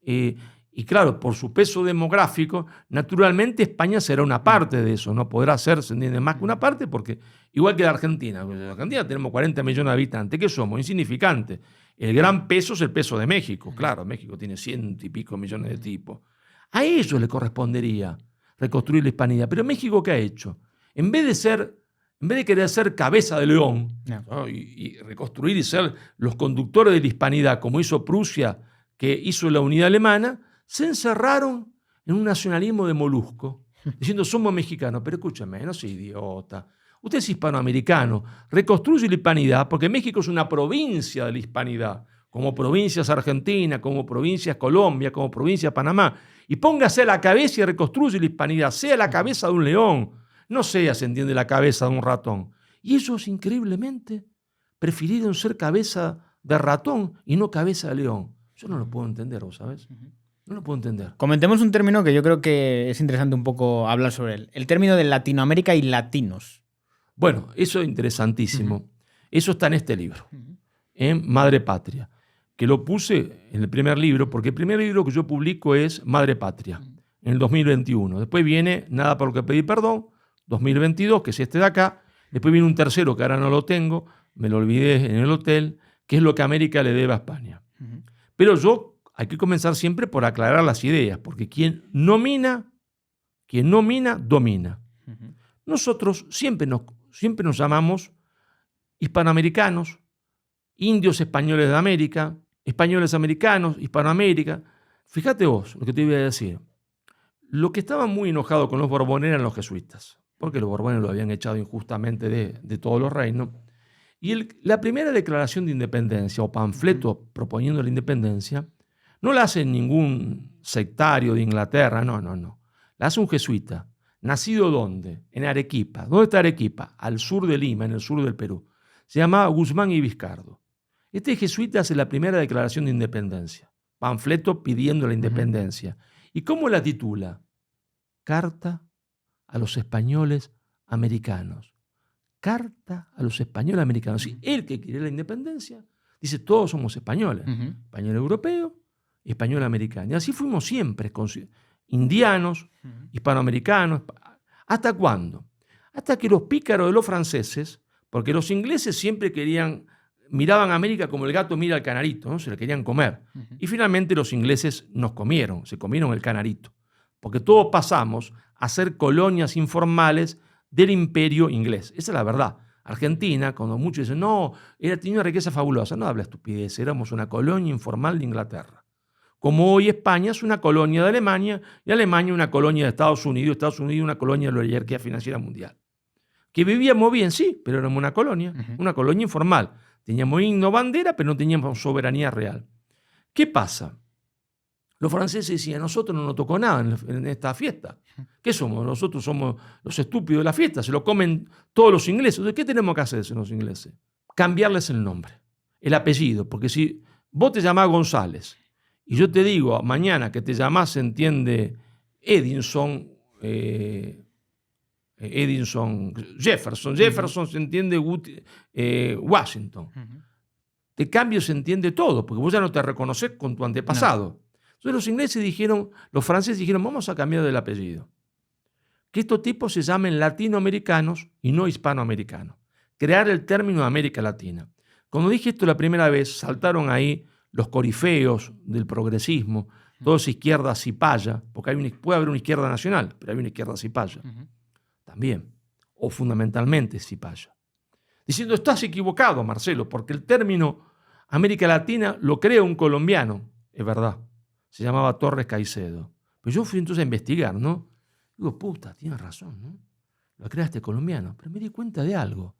Y claro, por su peso demográfico, naturalmente España será una parte de eso. No podrá ser, se entiende, más que una parte, porque igual que la Argentina. En la Argentina tenemos 40 millones de habitantes. ¿Qué somos? Insignificantes. El gran peso es el peso de México. Claro, México tiene 100 y pico millones de tipos. A ellos le correspondería reconstruir la hispanidad. Pero México, ¿qué ha hecho? En vez de querer ser cabeza de león, ¿no? y reconstruir y ser los conductores de la hispanidad, como hizo Prusia, que hizo la unidad alemana, se encerraron en un nacionalismo de molusco, diciendo somos mexicanos. Pero escúchame, no seas idiota. Usted es hispanoamericano, reconstruye la hispanidad, porque México es una provincia de la hispanidad, como provincias Argentina, como provincias Colombia, como provincia Panamá, y póngase a la cabeza y reconstruye la hispanidad, sea la cabeza de un león, no sea, se entiende, la cabeza de un ratón. Y ellos, increíblemente, prefirieron ser cabeza de ratón y no cabeza de león. Yo no lo puedo entender, ¿vos sabés? No lo puedo entender. Comentemos un término que yo creo que es interesante un poco hablar sobre él. El término de Latinoamérica y latinos. Bueno, eso es interesantísimo. Eso está en este libro, en Madre Patria, que lo puse en el primer libro, porque el primer libro que yo publico es Madre Patria, en el 2021. Después viene Nada por lo que pedí perdón, 2022, que es este de acá. Después viene un tercero que ahora no lo tengo, me lo olvidé en el hotel, que es lo que América le debe a España. Pero hay que comenzar siempre por aclarar las ideas, porque quien nomina, domina. Nosotros siempre nos llamamos hispanoamericanos, indios españoles de América, españoles americanos, Hispanoamérica. Fíjate vos lo que te voy a decir. Los que estaban muy enojados con los Borbones eran los jesuitas, porque los Borbones lo habían echado injustamente de todos los reinos. Y la primera declaración de independencia o panfleto proponiendo la independencia no la hace ningún sectario de Inglaterra, no. La hace un jesuita. ¿Nacido dónde? En Arequipa. ¿Dónde está Arequipa? Al sur de Lima, en el sur del Perú. Se llamaba Guzmán y Vizcardo. Este jesuita hace la primera declaración de independencia. Panfleto pidiendo la independencia. ¿Y cómo la titula? Carta a los españoles americanos. Carta a los españoles americanos. Si él que quiere la independencia, dice todos somos españoles. Español europeo y español americano. Y así fuimos siempre, con indianos, hispanoamericanos. ¿Hasta cuándo? Hasta que los pícaros de los franceses, porque los ingleses siempre miraban a América como el gato mira al canarito, ¿no? Se le querían comer. Y finalmente los ingleses se comieron el canarito. Porque todos pasamos a ser colonias informales del imperio inglés. Esa es la verdad. Argentina, cuando muchos dicen, no, tenía una riqueza fabulosa. No habla estupidez, éramos una colonia informal de Inglaterra. Como hoy España es una colonia de Alemania y Alemania una colonia de Estados Unidos una colonia de la oligarquía financiera mundial. Que vivíamos bien, sí, pero éramos una colonia informal. Teníamos himno, bandera, pero no teníamos soberanía real. ¿Qué pasa? Los franceses decían, a nosotros no nos tocó nada en esta fiesta. ¿Qué somos? Nosotros somos los estúpidos de la fiesta, se lo comen todos los ingleses. Entonces, ¿qué tenemos que hacer los ingleses? Cambiarles el nombre, el apellido, porque si vos te llamás González y yo te digo mañana que te llamás, se entiende, Edinson Jefferson se entiende Washington. De cambio se entiende todo, porque vos ya no te reconoces con tu antepasado. No. Entonces los franceses dijeron, vamos a cambiar del apellido. Que estos tipos se llamen latinoamericanos y no hispanoamericanos. Crear el término de América Latina. Cuando dije esto la primera vez, saltaron ahí los corifeos del progresismo, todos izquierda cipaya, porque puede haber una izquierda nacional, pero hay una izquierda cipaya. También, o fundamentalmente cipaya. Diciendo, estás equivocado, Marcelo, porque el término América Latina lo crea un colombiano. Es verdad, se llamaba Torres Caicedo. Pero yo fui entonces a investigar, ¿no? Digo, puta, tienes razón, ¿no? Lo crea este colombiano. Pero me di cuenta de algo.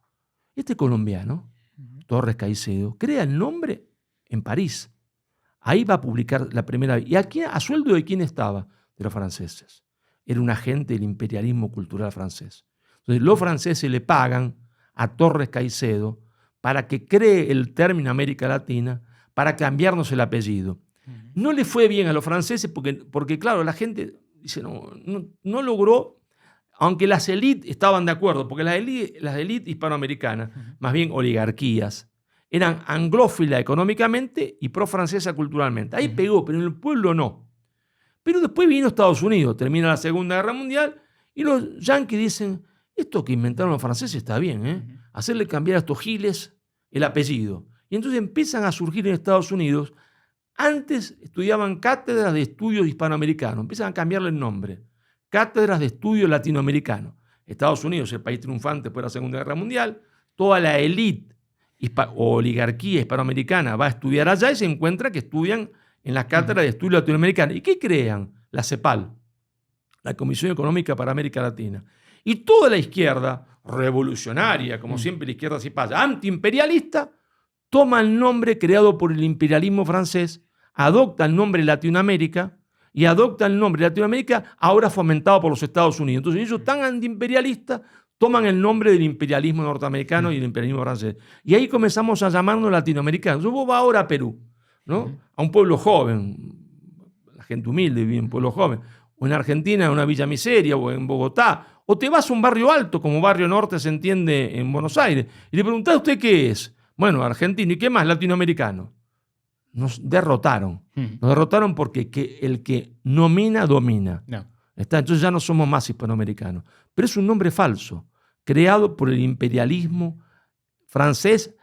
Este colombiano, Torres Caicedo, crea el nombre en París. Ahí va a publicar la primera vez. ¿Y a sueldo de quién estaba? De los franceses. Era un agente del imperialismo cultural francés. Entonces los franceses le pagan a Torres Caicedo para que cree el término América Latina, para cambiarnos el apellido. No le fue bien a los franceses porque claro, la gente dice, no logró, aunque las élites estaban de acuerdo, porque las élites hispanoamericanas, más bien oligarquías, eran anglófilas económicamente y pro-francesa culturalmente. Ahí pegó, pero en el pueblo no. Pero después vino Estados Unidos, termina la Segunda Guerra Mundial y los yanquis dicen, esto que inventaron los franceses está bien, hacerle cambiar a estos giles el apellido. Y entonces empiezan a surgir en Estados Unidos. Antes estudiaban cátedras de estudios hispanoamericanos, empiezan a cambiarle el nombre. Cátedras de estudios latinoamericanos. Estados Unidos, el país triunfante después de la Segunda Guerra Mundial, toda la élite o oligarquía hispanoamericana va a estudiar allá y se encuentra que estudian en las cátedras de estudios latinoamericanos. ¿Y qué crean? La CEPAL, la Comisión Económica para América Latina. Y toda la izquierda revolucionaria, como siempre la izquierda cipaya, antiimperialista, toma el nombre creado por el imperialismo francés, adopta el nombre Latinoamérica y adopta el nombre Latinoamérica ahora fomentado por los Estados Unidos. Entonces ellos tan antiimperialistas toman el nombre del imperialismo norteamericano y del imperialismo francés. Y ahí comenzamos a llamarnos latinoamericanos. Vos vas ahora a Perú, ¿no? A un pueblo joven, la gente humilde vive en un pueblo joven, o en Argentina, en una villa miseria, o en Bogotá, o te vas a un barrio alto, como Barrio Norte se entiende en Buenos Aires, y le preguntás a usted qué es. Bueno, argentino. ¿Y qué más? Latinoamericano. Nos derrotaron. Nos derrotaron porque el que nomina, domina. No. Entonces ya no somos más hispanoamericanos. Pero es un nombre falso, creado por el imperialismo francés,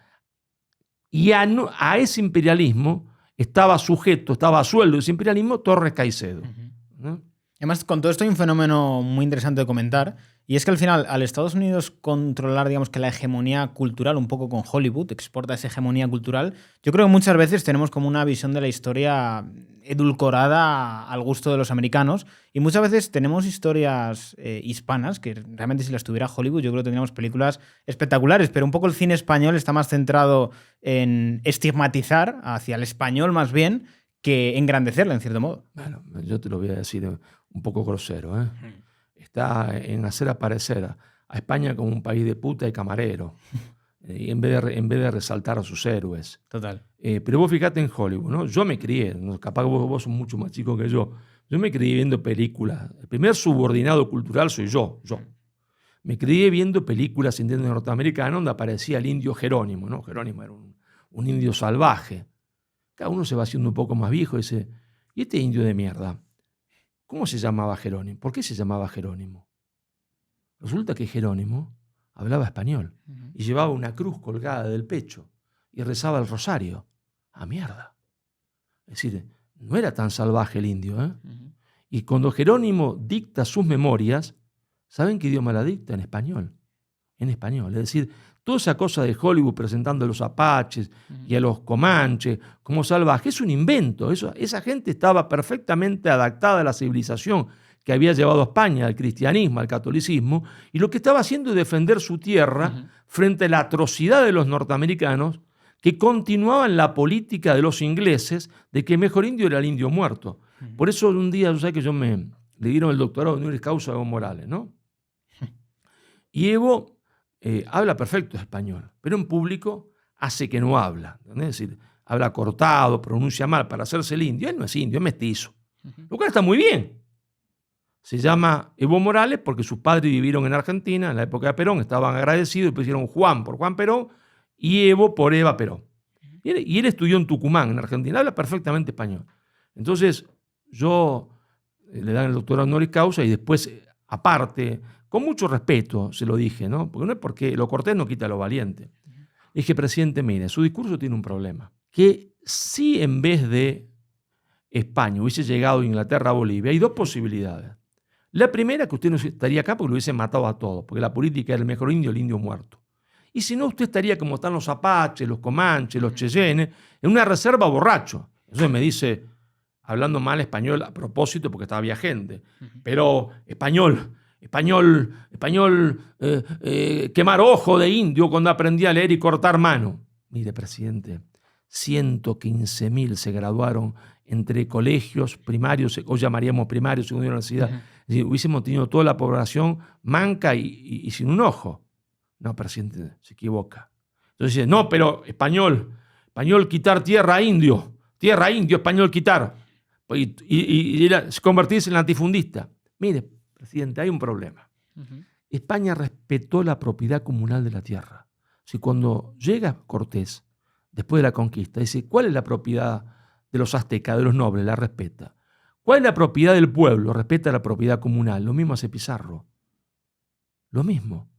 y a ese imperialismo estaba sujeto, estaba a sueldo de ese imperialismo Torres Caicedo. ¿No? Además, con todo esto hay un fenómeno muy interesante de comentar, y es que al final, al Estados Unidos controlar, digamos que la hegemonía cultural, un poco con Hollywood, exporta esa hegemonía cultural, yo creo que muchas veces tenemos como una visión de la historia edulcorada al gusto de los americanos, y muchas veces tenemos historias hispanas, que realmente si las tuviera Hollywood yo creo que tendríamos películas espectaculares, pero un poco el cine español está más centrado en estigmatizar hacia el español más bien, que engrandecerla, en cierto modo. Bueno, yo te lo voy a decir un poco grosero, ¿eh? Está en hacer aparecer a España como un país de puta y camarero, y en vez de resaltar a sus héroes. Total. Pero vos fíjate en Hollywood, ¿no? Yo me crié, ¿no? Capaz que vos sos mucho más chico que yo me crié viendo películas. El primer subordinado cultural soy yo. Me crié viendo películas en norteamericanas donde aparecía el indio Jerónimo, ¿no? Jerónimo era un indio salvaje. Cada uno se va haciendo un poco más viejo y dice, ¿y este indio de mierda? ¿Cómo se llamaba Jerónimo? ¿Por qué se llamaba Jerónimo? Resulta que Jerónimo hablaba español y llevaba una cruz colgada del pecho y rezaba el rosario. ¡Ah, mierda! Es decir, no era tan salvaje el indio, ¿eh? Y cuando Jerónimo dicta sus memorias, ¿saben qué idioma la dicta? En español. En español. Es decir, toda esa cosa de Hollywood presentando a los apaches y a los comanches como salvajes es un invento. Esa gente estaba perfectamente adaptada a la civilización que había llevado a España, al cristianismo, al catolicismo, y lo que estaba haciendo es defender su tierra frente a la atrocidad de los norteamericanos que continuaban la política de los ingleses de que el mejor indio era el indio muerto. Por eso un día, ¿sabes que le dieron el doctorado de honoris causa a Evo Morales, ¿no? Y Evo habla perfecto español, pero en público hace que no habla. Es decir, habla cortado, pronuncia mal para hacerse el indio. Él no es indio, es mestizo. Lo cual está muy bien. Se llama Evo Morales porque sus padres vivieron en Argentina en la época de Perón, estaban agradecidos y pusieron Juan por Juan Perón y Evo por Eva Perón. Y él estudió en Tucumán, en Argentina, habla perfectamente español. Entonces, yo le dan el doctorado honoris causa y después, aparte, con mucho respeto se lo dije, ¿no? Porque no es porque lo cortés no quita lo valiente. Le dije, presidente, mire, su discurso tiene un problema. Que si en vez de España hubiese llegado Inglaterra a Bolivia, hay dos posibilidades. La primera, que usted no estaría acá porque lo hubiesen matado a todos, porque la política era el mejor indio, el indio muerto. Y si no, usted estaría como están los apaches, los comanches, los cheyennes, en una reserva borracho. Entonces me dice, hablando mal español a propósito porque estaba gente, pero español, quemar ojo de indio cuando aprendí a leer y cortar mano. Mire, presidente, 115.000 se graduaron entre colegios primarios, hoy llamaríamos primarios, secundaria, universidad. Es decir, hubiésemos tenido toda la población manca y sin un ojo. No, presidente, se equivoca. Entonces dice, no, pero español quitar tierra indio, español quitar. Y convertirse en latifundista. Mire, presidente, hay un problema. España respetó la propiedad comunal de la tierra. Si cuando llega Cortés, después de la conquista, dice, ¿cuál es la propiedad de los aztecas, de los nobles? La respeta. ¿Cuál es la propiedad del pueblo? Respeta la propiedad comunal. Lo mismo hace Pizarro. Lo mismo.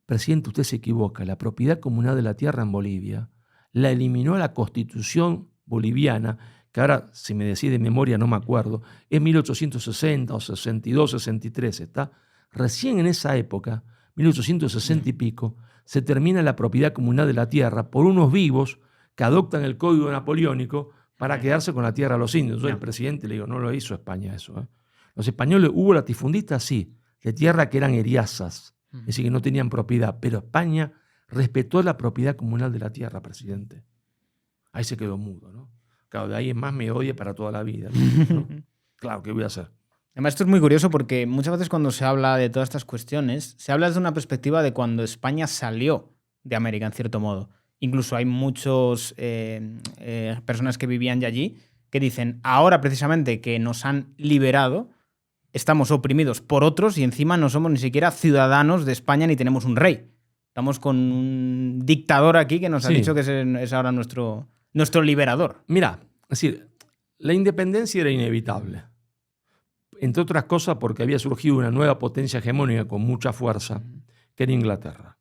Presidente, usted se equivoca. La propiedad comunal de la tierra en Bolivia la eliminó la Constitución boliviana, que ahora, si me decís de memoria, no me acuerdo, es 1860 o 62, 63, ¿está? Recién en esa época, 1860 y pico, se termina la propiedad comunal de la tierra por unos vivos que adoptan el código napoleónico para quedarse con la tierra a los indios. Yo, el presidente, le digo, no lo hizo España eso. Los españoles, hubo latifundistas, sí, de tierra que eran eriazas, es decir, que no tenían propiedad, pero España respetó la propiedad comunal de la tierra, presidente. Ahí se quedó mudo, ¿no? Claro, de ahí en más me odia para toda la vida, ¿no? Claro, ¿qué voy a hacer? Además, esto es muy curioso porque muchas veces cuando se habla de todas estas cuestiones, se habla desde una perspectiva de cuando España salió de América, en cierto modo. Incluso hay muchos personas que vivían ya allí que dicen, ahora precisamente que nos han liberado, estamos oprimidos por otros y encima no somos ni siquiera ciudadanos de España ni tenemos un rey. Estamos con un dictador aquí que nos ha dicho que es ahora nuestro liberador. Mira, es decir, la independencia era inevitable. Entre otras cosas porque había surgido una nueva potencia hegemónica con mucha fuerza, que era Inglaterra.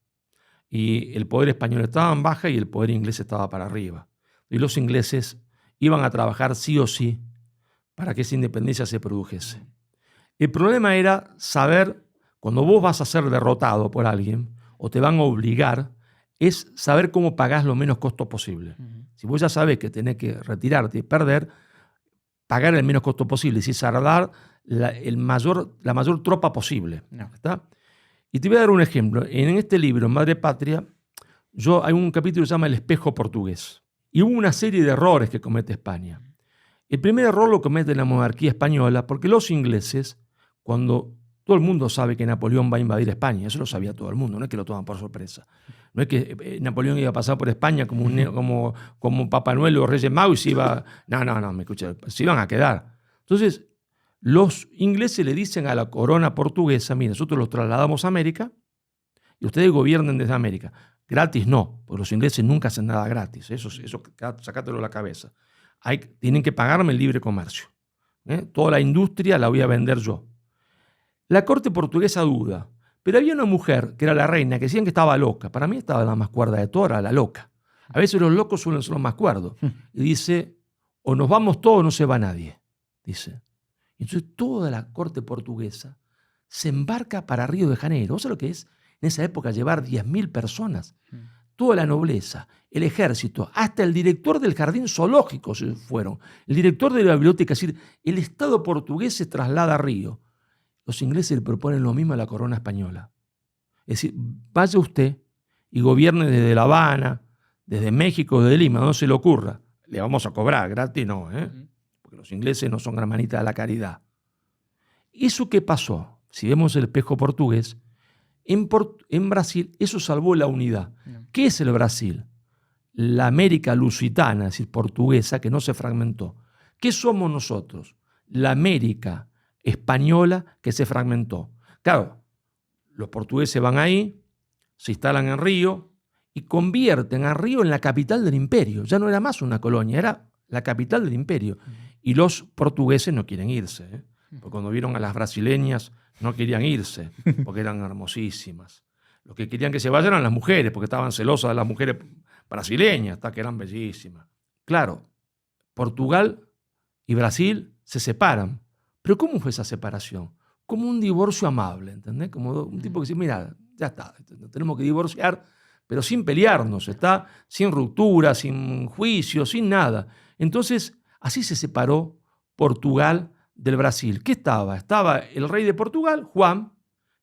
Y el poder español estaba en baja y el poder inglés estaba para arriba. Y los ingleses iban a trabajar sí o sí para que esa independencia se produjese. El problema era saber, cuando vos vas a ser derrotado por alguien o te van a obligar, es saber cómo pagás lo menos costo posible. Si vos ya sabés que tenés que retirarte y perder, pagar el menos costo posible, es decir, saldar la mayor tropa posible. No. ¿Está? Y te voy a dar un ejemplo. En este libro, Madre Patria, hay un capítulo que se llama El espejo portugués. Y hubo una serie de errores que comete España. El primer error lo comete la monarquía española, porque los ingleses, cuando todo el mundo sabe que Napoleón va a invadir España, eso lo sabía todo el mundo, no es que lo toman por sorpresa. No es que Napoleón iba a pasar por España como Papá Noel o Reyes Magos y se iba... No, me escucha, se iban a quedar. Entonces, los ingleses le dicen a la corona portuguesa, mira, nosotros los trasladamos a América y ustedes gobiernen desde América. Gratis no, porque los ingleses nunca hacen nada gratis. Eso sacátelo de la cabeza. Tienen que pagarme el libre comercio. Toda la industria la voy a vender yo. La corte portuguesa duda, pero había una mujer, que era la reina, que decían que estaba loca. Para mí estaba la más cuerda de todas, la loca. A veces los locos suelen ser los más cuerdos. Y dice, o nos vamos todos o no se va nadie. Dice. Entonces toda la corte portuguesa se embarca para Río de Janeiro. ¿Vos sabés lo que es en esa época llevar 10.000 personas? Toda la nobleza, el ejército, hasta el director del jardín zoológico se fueron. El director de la biblioteca, es decir, el Estado portugués se traslada a Río. Los ingleses le proponen lo mismo a la corona española. Es decir, vaya usted y gobierne desde La Habana, desde México, desde Lima, no se le ocurra. Le vamos a cobrar, gratis no, porque los ingleses no son gran manita de la caridad. ¿Eso qué pasó? Si vemos el espejo portugués, en Brasil eso salvó la unidad. ¿Qué es el Brasil? La América lusitana, es decir, portuguesa, que no se fragmentó. ¿Qué somos nosotros? La América española que se fragmentó. Claro, los portugueses van ahí, se instalan en Río y convierten a Río en la capital del imperio. Ya no era más una colonia, era la capital del imperio. Y los portugueses no quieren irse, porque cuando vieron a las brasileñas no querían irse, porque eran hermosísimas. Los que querían que se vayan eran las mujeres, porque estaban celosas de las mujeres brasileñas, hasta que eran bellísimas. Claro, Portugal y Brasil se separan. Pero ¿cómo fue esa separación? Como un divorcio amable, ¿entendés? Como un tipo que dice, mira, ya está, tenemos que divorciar, pero sin pelearnos, ¿está? Sin ruptura, sin juicio, sin nada. Entonces, así se separó Portugal del Brasil. ¿Qué estaba? Estaba el rey de Portugal, Juan,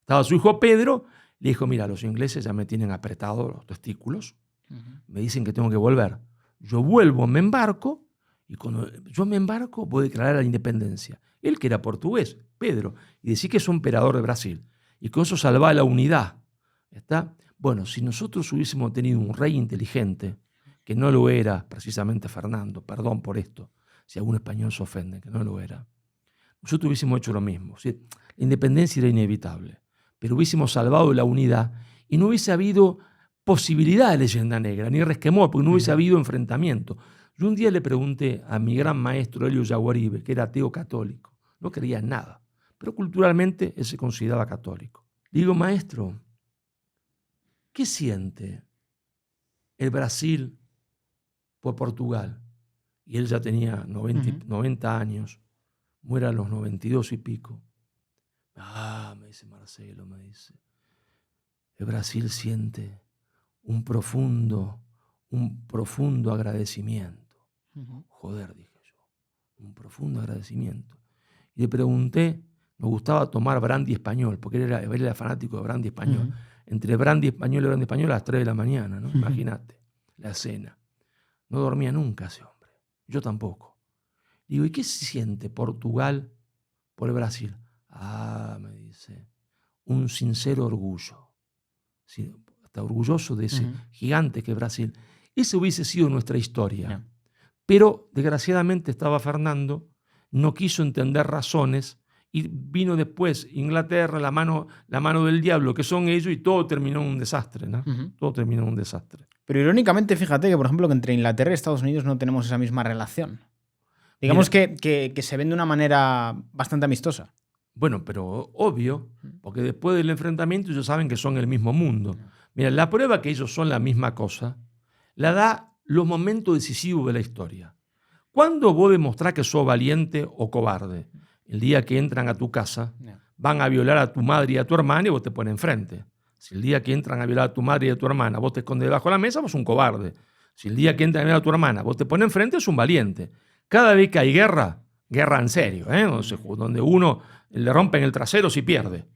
estaba su hijo Pedro, le dijo, mira, los ingleses ya me tienen apretados los testículos, me dicen que tengo que volver. Yo vuelvo, me embarco, y cuando yo me embarco voy a declarar la independencia. Él que era portugués, Pedro, y decir que es un emperador de Brasil, y con eso salva la unidad. ¿Está? Bueno, si nosotros hubiésemos tenido un rey inteligente, que no lo era precisamente Fernando, perdón por esto, si algún español se ofende, que no lo era, nosotros hubiésemos hecho lo mismo. ¿Sí? La independencia era inevitable, pero hubiésemos salvado la unidad y no hubiese habido posibilidad de leyenda negra, ni resquemor, porque no hubiese habido enfrentamiento. Yo un día le pregunté a mi gran maestro Helio Yaguaribe, que era ateo católico, no creía en nada, pero culturalmente él se consideraba católico. Le digo, maestro, ¿qué siente el Brasil por Portugal? Y él ya tenía 90 años, muere a los 92 y pico. Me dice Marcelo, el Brasil siente un profundo agradecimiento. Joder, dije yo, un profundo agradecimiento. Y le pregunté, me gustaba tomar brandy español, porque él era fanático de brandy español. Entre brandy español y brandy español a las 3 de la mañana, ¿no? Imagínate, la cena. No dormía nunca ese hombre, yo tampoco. Digo, ¿y qué se siente Portugal por el Brasil? Me dice, un sincero orgullo. Sí, está orgulloso de ese gigante que es Brasil. Esa hubiese sido nuestra historia. Pero, desgraciadamente, estaba Fernando, no quiso entender razones, y vino después Inglaterra, la mano del diablo, que son ellos, y todo terminó en un desastre, ¿no? Todo terminó en un desastre. Pero irónicamente, fíjate que, por ejemplo, que entre Inglaterra y Estados Unidos no tenemos esa misma relación. Digamos que se ven de una manera bastante amistosa. Bueno, pero obvio, porque después del enfrentamiento ellos saben que son el mismo mundo. Mira, la prueba que ellos son la misma cosa la da los momentos decisivos de la historia. ¿Cuándo vos demostrás que sos valiente o cobarde? El día que entran a tu casa, van a violar a tu madre y a tu hermana y vos te pones enfrente. Si el día que entran a violar a tu madre y a tu hermana, vos te escondes debajo de la mesa, vos sos un cobarde. Si el día que entran a violar a tu hermana, vos te pones enfrente, es un valiente. Cada vez que hay guerra en serio, donde uno le rompen el trasero si pierde.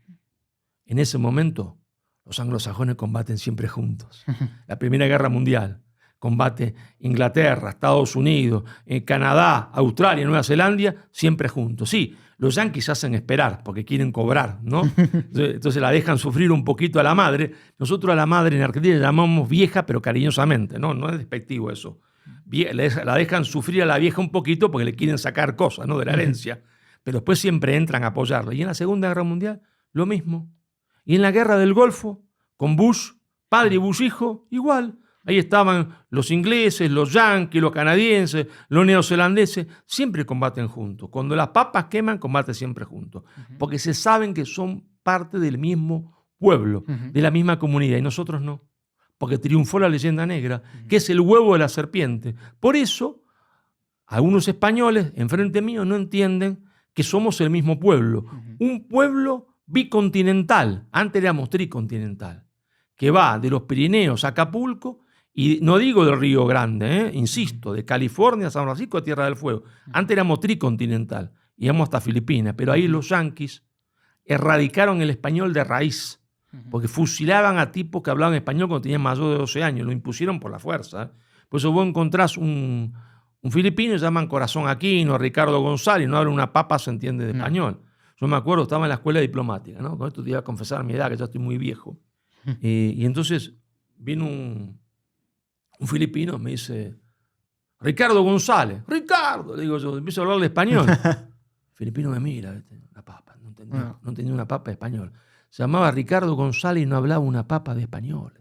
En ese momento, los anglosajones combaten siempre juntos. La Primera Guerra Mundial combate Inglaterra, Estados Unidos, Canadá, Australia, Nueva Zelanda, siempre juntos. Sí, los yanquis hacen esperar porque quieren cobrar, ¿no? Entonces la dejan sufrir un poquito a la madre. Nosotros a la madre en Argentina la llamamos vieja, pero cariñosamente, ¿no? No es despectivo eso. La dejan sufrir a la vieja un poquito porque le quieren sacar cosas, ¿no? De la herencia. Pero después siempre entran a apoyarla. Y en la Segunda Guerra Mundial, lo mismo. Y en la Guerra del Golfo, con Bush, padre y Bush hijo, igual. Ahí estaban los ingleses, los yanquis, los canadienses, los neozelandeses, siempre combaten juntos. Cuando las papas queman, combaten siempre juntos. Porque se saben que son parte del mismo pueblo, de la misma comunidad, y nosotros no. Porque triunfó la leyenda negra, que es el huevo de la serpiente. Por eso, algunos españoles, enfrente mío, no entienden que somos el mismo pueblo. Un pueblo bicontinental, antes éramos tricontinental, que va de los Pirineos a Acapulco. Y no digo del Río Grande, insisto, de California a San Francisco a Tierra del Fuego. Antes éramos tricontinental, íbamos hasta Filipinas, pero ahí los yanquis erradicaron el español de raíz, porque fusilaban a tipos que hablaban español cuando tenían mayor de 12 años, lo impusieron por la fuerza. Por eso vos encontrás un filipino, se llaman Corazón Aquino, Ricardo González, no habla una papa, se entiende de español. Yo me acuerdo, estaba en la escuela diplomática, ¿no? Con esto te iba a confesar mi edad, que ya estoy muy viejo. Y entonces vino un filipino, me dice, Ricardo González. Ricardo, le digo yo, empiezo a hablarle español. El filipino me mira, ¿viste? Una papa, no entendía una papa de español. Se llamaba Ricardo González y no hablaba una papa de español.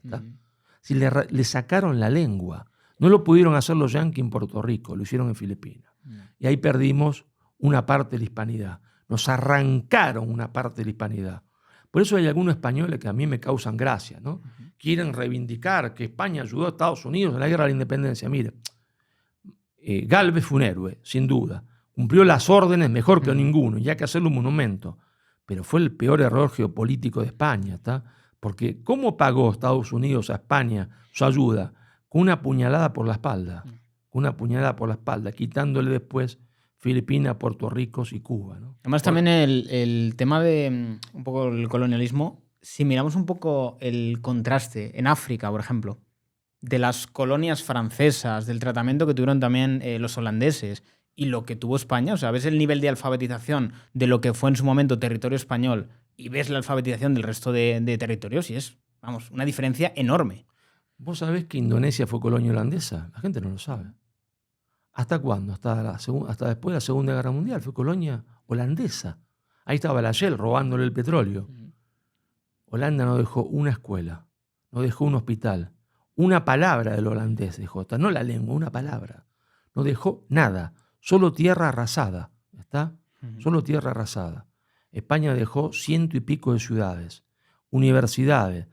Si le sacaron la lengua. No lo pudieron hacer los yanquis en Puerto Rico, lo hicieron en Filipinas. Y ahí perdimos una parte de la hispanidad. Nos arrancaron una parte de la hispanidad. Por eso hay algunos españoles que a mí me causan gracia, ¿no? Quieren reivindicar que España ayudó a Estados Unidos en la guerra de la independencia. Mire, Gálvez fue un héroe, sin duda. Cumplió las órdenes mejor que ninguno, y hay que hacerle un monumento. Pero fue el peor error geopolítico de España, ¿está? Porque ¿cómo pagó Estados Unidos a España su ayuda? Con una puñalada por la espalda. Con una puñalada por la espalda, quitándole después Filipinas, Puerto Rico y Cuba, ¿no? Además, también el tema de un poco el colonialismo, si miramos un poco el contraste en África, por ejemplo, de las colonias francesas, del tratamiento que tuvieron también los holandeses y lo que tuvo España, o sea, ves el nivel de alfabetización de lo que fue en su momento territorio español y ves la alfabetización del resto de territorios y es, vamos, una diferencia enorme. ¿Vos sabés que Indonesia fue colonia holandesa? La gente no lo sabe. ¿Hasta cuándo? Hasta después de la Segunda Guerra Mundial. Fue colonia holandesa. Ahí estaba la Shell robándole el petróleo. Holanda no dejó una escuela, no dejó un hospital, una palabra del holandés dejó, no la lengua, una palabra. No dejó nada, solo tierra arrasada, ¿está? Solo tierra arrasada. España dejó 100 y pico de ciudades, universidades.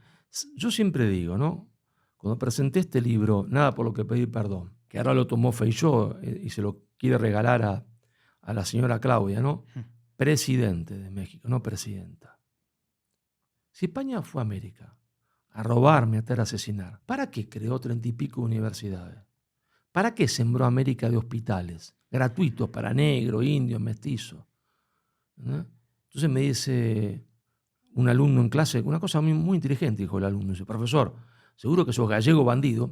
Yo siempre digo, ¿no? Cuando presenté este libro, Nada por lo que pedí perdón, que ahora lo tomó Feijóo y se lo quiere regalar a la señora Claudia, ¿no? Presidente de México, no presidenta. Si España fue a América a robar, matar, asesinar, ¿para qué creó 30 y pico universidades? ¿Para qué sembró América de hospitales gratuitos para negros, indios, mestizos? ¿No? Entonces me dice un alumno en clase, una cosa muy inteligente, dijo el alumno, dice, profesor, seguro que esos gallegos bandidos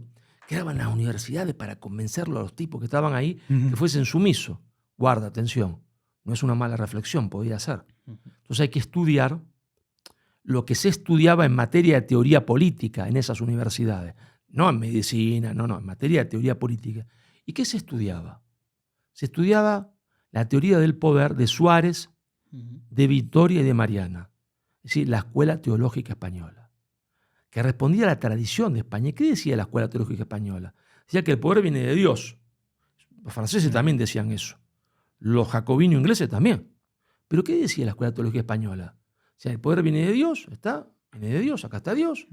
quedaban en las universidades para convencerlo a los tipos que estaban ahí que fuesen sumisos. Guarda, atención, no es una mala reflexión, podía ser. Entonces hay que estudiar lo que se estudiaba en materia de teoría política en esas universidades. No en medicina, no, en materia de teoría política. ¿Y qué se estudiaba? Se estudiaba la teoría del poder de Suárez, de Vitoria y de Mariana. Es decir, la Escuela Teológica Española, que respondía a la tradición de España. ¿Y qué decía la Escuela Teológica Española? Decía que el poder viene de Dios. Los franceses también decían eso. Los jacobinos ingleses también. ¿Pero qué decía la Escuela Teológica Española? O sea, el poder viene de Dios, viene de Dios, acá está Dios.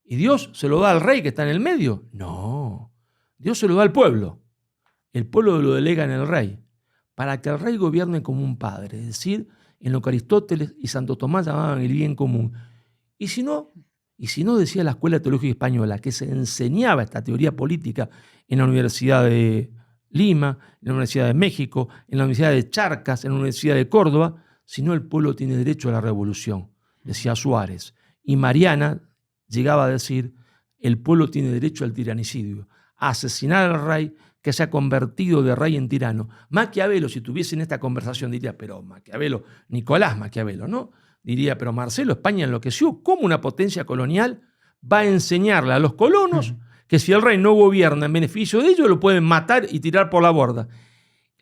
¿Y Dios se lo da al rey que está en el medio? No, Dios se lo da al pueblo. El pueblo lo delega en el rey. para que el rey gobierne como un padre, es decir, en lo que Aristóteles y Santo Tomás llamaban el bien común. Y si no, decía la Escuela Teológica Española, que se enseñaba esta teoría política en la Universidad de Lima, en la Universidad de México, en la Universidad de Charcas, en la Universidad de Córdoba, si no, el pueblo tiene derecho a la revolución, decía Suárez. Y Mariana llegaba a decir, el pueblo tiene derecho al tiranicidio, a asesinar al rey que se ha convertido de rey en tirano. Maquiavelo, si tuviesen esta conversación, diría, pero Maquiavelo, Nicolás Maquiavelo, ¿no? Diría, pero Marcelo, España enloqueció. ¿Cómo una potencia colonial va a enseñarle a los colonos que si el rey no gobierna en beneficio de ellos, lo pueden matar y tirar por la borda?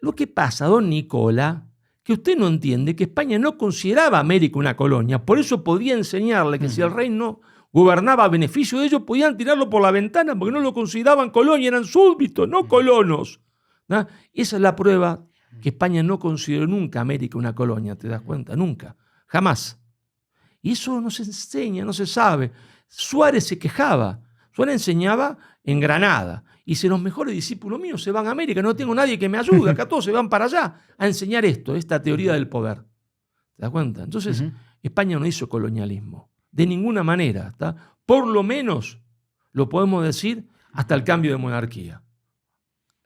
Lo que pasa, don Nicolás, que usted no entiende que España no consideraba a América una colonia, por eso podía enseñarle que si el rey no gobernaba a beneficio de ellos, podían tirarlo por la ventana porque no lo consideraban colonia, eran súbditos, no colonos. ¿No? Esa es la prueba que España no consideró nunca a América una colonia, ¿te das cuenta? Nunca, jamás. Y eso no se enseña, no se sabe. Suárez se quejaba, Suárez enseñaba en Granada. Y si los mejores discípulos míos se van a América, no tengo nadie que me ayude, acá todos se van para allá a enseñar esto, esta teoría del poder. ¿Te das cuenta? Entonces, España no hizo colonialismo, de ninguna manera. ¿Está? Por lo menos, lo podemos decir, hasta el cambio de monarquía.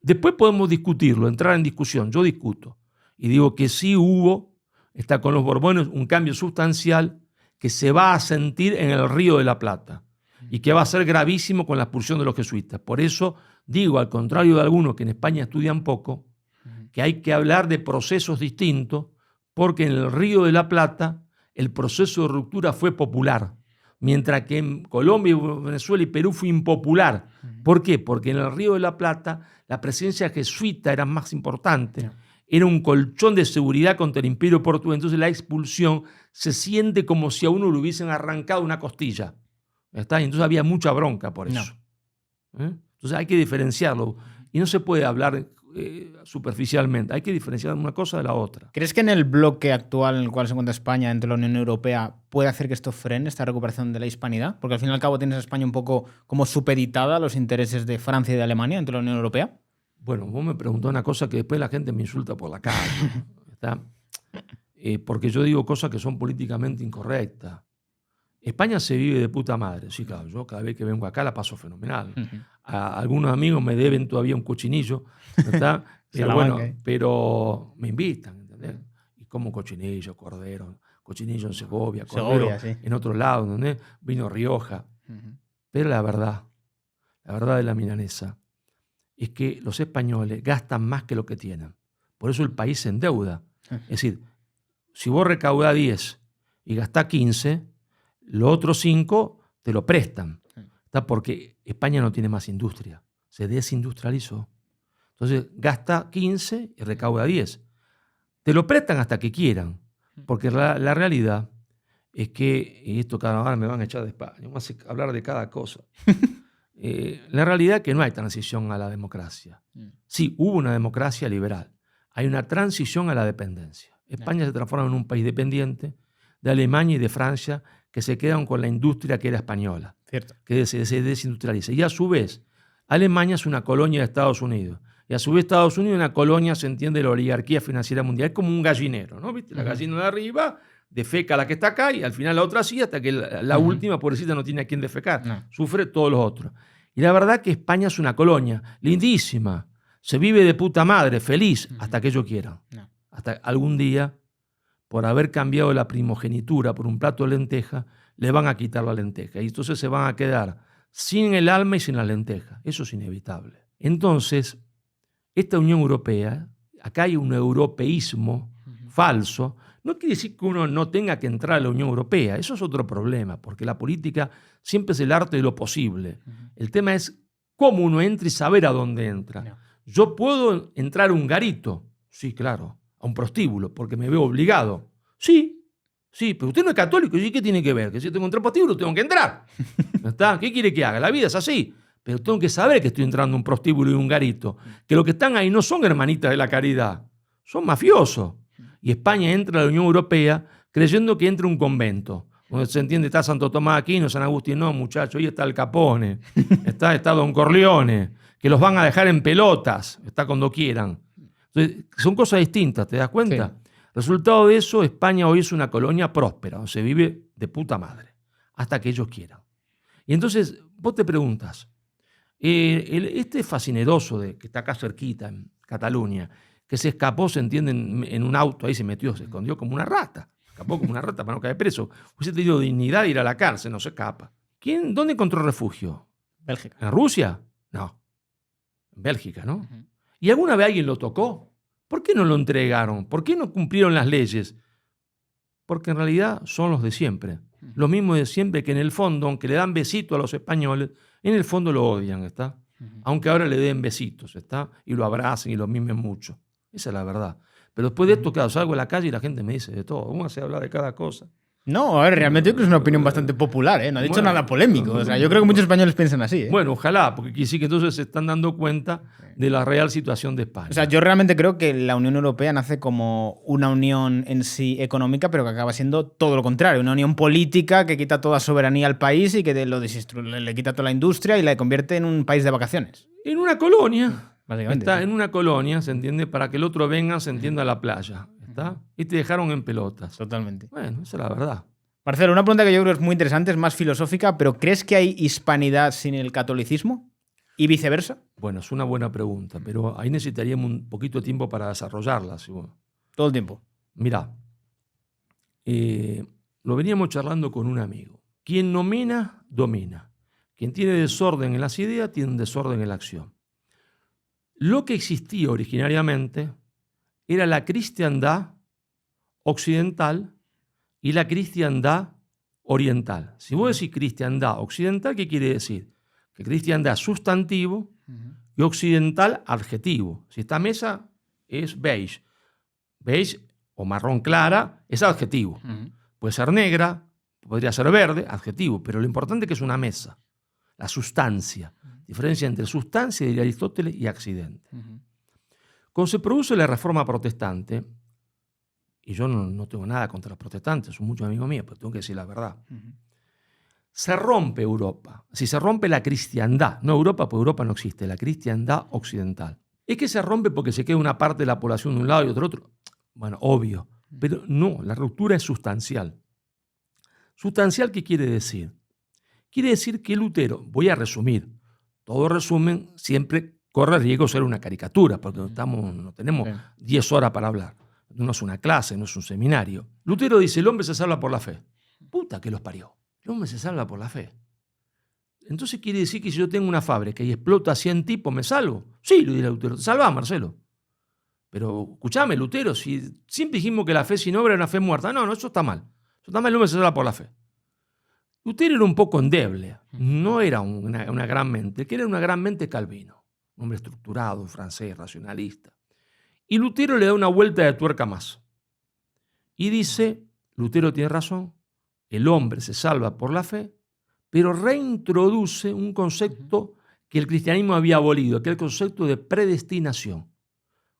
Después podemos discutirlo, entrar en discusión. Yo discuto. Y digo que sí hubo, está con los Borbones, un cambio sustancial que se va a sentir en el Río de la Plata y que va a ser gravísimo con la expulsión de los jesuitas. Por eso digo, al contrario de algunos que en España estudian poco, que hay que hablar de procesos distintos, porque en el Río de la Plata el proceso de ruptura fue popular, mientras que en Colombia, Venezuela y Perú fue impopular. ¿Por qué? Porque en el Río de la Plata la presencia jesuita era más importante, era un colchón de seguridad contra el imperio portugués, entonces la expulsión se siente como si a uno le hubiesen arrancado una costilla. ¿Está? Y entonces había mucha bronca por eso. Entonces hay que diferenciarlo. Y no se puede hablar superficialmente. Hay que diferenciar una cosa de la otra. ¿Crees que en el bloque actual en el cual se encuentra España entre la Unión Europea puede hacer que esto frene esta recuperación de la hispanidad? Porque al fin y al cabo tienes a España un poco como supeditada a los intereses de Francia y de Alemania dentro de la Unión Europea. Bueno, vos me preguntás una cosa que después la gente me insulta por la calle. ¿Está? Porque yo digo cosas que son políticamente incorrectas. España se vive de puta madre. Sí, claro, yo cada vez que vengo acá la paso fenomenal. Algunos amigos me deben todavía un cochinillo, ¿verdad? Pero me invitan, ¿entendés? Y como cochinillo, cordero, cochinillo en Segovia, cordero sí. En otro lado, ¿entendés? Vino Rioja. Pero la verdad de la milanesa, es que los españoles gastan más que lo que tienen. Por eso el país se endeuda. Es decir, si vos recaudás 10 y gastás 15, los otros 5 te lo prestan. ¿Está? Porque España no tiene más industria. Se desindustrializó. Entonces gasta 15 y recauda 10. Te lo prestan hasta que quieran. Porque la realidad es que, y esto cada vez me van a echar de España, vamos a hablar de cada cosa. La realidad es que no hay transición a la democracia. Sí, hubo una democracia liberal. Hay una transición a la dependencia. España se transforma en un país dependiente de Alemania y de Francia, que se quedan con la industria que era española, cierto, que se desindustrializa. Y a su vez, Alemania es una colonia de Estados Unidos. Y a su vez Estados Unidos es una colonia, se entiende, de la oligarquía financiera mundial. Es como un gallinero, ¿no? ¿Viste? La gallina de arriba defeca a la que está acá y al final la otra sí, hasta que la última, pobrecita, no tiene a quién defecar. No. Sufre todos los otros. Y la verdad que España es una colonia lindísima. Se vive de puta madre, feliz, hasta que ellos quieran. No. Hasta algún día, por haber cambiado la primogenitura por un plato de lenteja, le van a quitar la lenteja. Y entonces se van a quedar sin el alma y sin la lenteja. Eso es inevitable. Entonces, esta Unión Europea, acá hay un europeísmo falso. No quiere decir que uno no tenga que entrar a la Unión Europea. Eso es otro problema, porque la política siempre es el arte de lo posible. El tema es cómo uno entra y saber a dónde entra. No. Yo puedo entrar a un garito, sí, claro, a un prostíbulo, porque me veo obligado. Sí, pero usted no es católico. ¿Y qué tiene que ver? Que si tengo un prostíbulo, tengo que entrar. ¿No está? ¿Qué quiere que haga? La vida es así. Pero tengo que saber que estoy entrando a un prostíbulo y un garito. Que los que están ahí no son hermanitas de la caridad. Son mafiosos. Y España entra a la Unión Europea creyendo que entra a un convento. Donde se entiende, está Santo Tomás Aquino, San Agustín. No, muchachos, ahí está el Capone. Está Don Corleone. Que los van a dejar en pelotas. Está cuando quieran. Entonces, son cosas distintas, ¿te das cuenta? Sí. Resultado de eso, España hoy es una colonia próspera, donde se vive de puta madre, hasta que ellos quieran. Y entonces, vos te preguntas, este fascineroso que está acá cerquita, en Cataluña, que se escapó, se entiende, en un auto, ahí se metió, se escondió como una rata. Escapó como una rata para no caer preso. Hubiese tenido dignidad de ir a la cárcel, no se escapa. ¿Dónde encontró refugio? Bélgica. ¿En Rusia? No. En Bélgica, ¿no? Uh-huh. ¿Y alguna vez alguien lo tocó? ¿Por qué no lo entregaron? ¿Por qué no cumplieron las leyes? Porque en realidad son los de siempre. Los mismos de siempre, que en el fondo, aunque le dan besitos a los españoles, en el fondo lo odian, ¿está? Aunque ahora le den besitos, ¿está? Y lo abracen y lo mimen mucho. Esa es la verdad. Pero después de esto, claro, salgo a la calle y la gente me dice de todo. Uno se habla de cada cosa. No, a ver, realmente yo creo que es una opinión bastante popular, ¿eh? No ha dicho nada polémico. O sea, yo creo que muchos españoles piensan así, ¿eh? Bueno, ojalá, porque quiere decir que entonces se están dando cuenta de la real situación de España. O sea, yo realmente creo que la Unión Europea nace como una unión en sí económica, pero que acaba siendo todo lo contrario. Una unión política que quita toda soberanía al país y que le quita toda la industria y la convierte en un país de vacaciones. En una colonia. Básicamente. Está en una colonia, ¿se entiende? Para que el otro venga, se entienda a la playa. ¿Está? Y te dejaron en pelotas. Totalmente. Bueno, esa es la verdad. Marcelo, una pregunta que yo creo que es muy interesante, es más filosófica, pero ¿crees que hay hispanidad sin el catolicismo? ¿Y viceversa? Bueno, es una buena pregunta, pero ahí necesitaríamos un poquito de tiempo para desarrollarla. ¿Sí? Todo el tiempo. Mirá, lo veníamos charlando con un amigo. Quien nomina, domina. Quien tiene desorden en las ideas, tiene un desorden en la acción. Lo que existía originariamente era la cristiandad occidental y la cristiandad oriental. Si vos decís cristiandad occidental, ¿qué quiere decir? Que cristiandad es sustantivo y occidental adjetivo. Si esta mesa es beige, beige o marrón clara es adjetivo. Puede ser negra, podría ser verde, adjetivo, pero lo importante es que es una mesa, la sustancia. Diferencia entre sustancia, diría Aristóteles, y accidente. Cuando se produce la Reforma Protestante, y yo no tengo nada contra los protestantes, son muchos amigos míos, pero tengo que decir la verdad. Se rompe Europa. Si se rompe la cristiandad, no Europa, porque Europa no existe, la cristiandad occidental. Es que se rompe porque se queda una parte de la población de un lado y otro. Bueno, obvio. Pero no, la ruptura es sustancial. ¿Sustancial qué quiere decir? Quiere decir que Lutero, voy a resumir, todo resumen siempre corre riesgo de ser una caricatura, porque no tenemos 10 horas para hablar. No es una clase, no es un seminario. Lutero dice, el hombre se salva por la fe. Puta que los parió. El hombre se salva por la fe. Entonces quiere decir que si yo tengo una fábrica y explota a 100 tipos, ¿me salvo? Sí, lo dirá Lutero. Te salvás, Marcelo. Pero escuchame, Lutero, si siempre dijimos que la fe sin obra era una fe muerta. No, eso está mal. Eso está mal, el hombre se salva por la fe. Lutero era un poco endeble. No era una gran mente. Que era una gran mente Calvino. Un hombre estructurado, un francés, racionalista. Y Lutero le da una vuelta de tuerca más. Y dice, Lutero tiene razón, el hombre se salva por la fe, pero reintroduce un concepto que el cristianismo había abolido, que es el concepto de predestinación.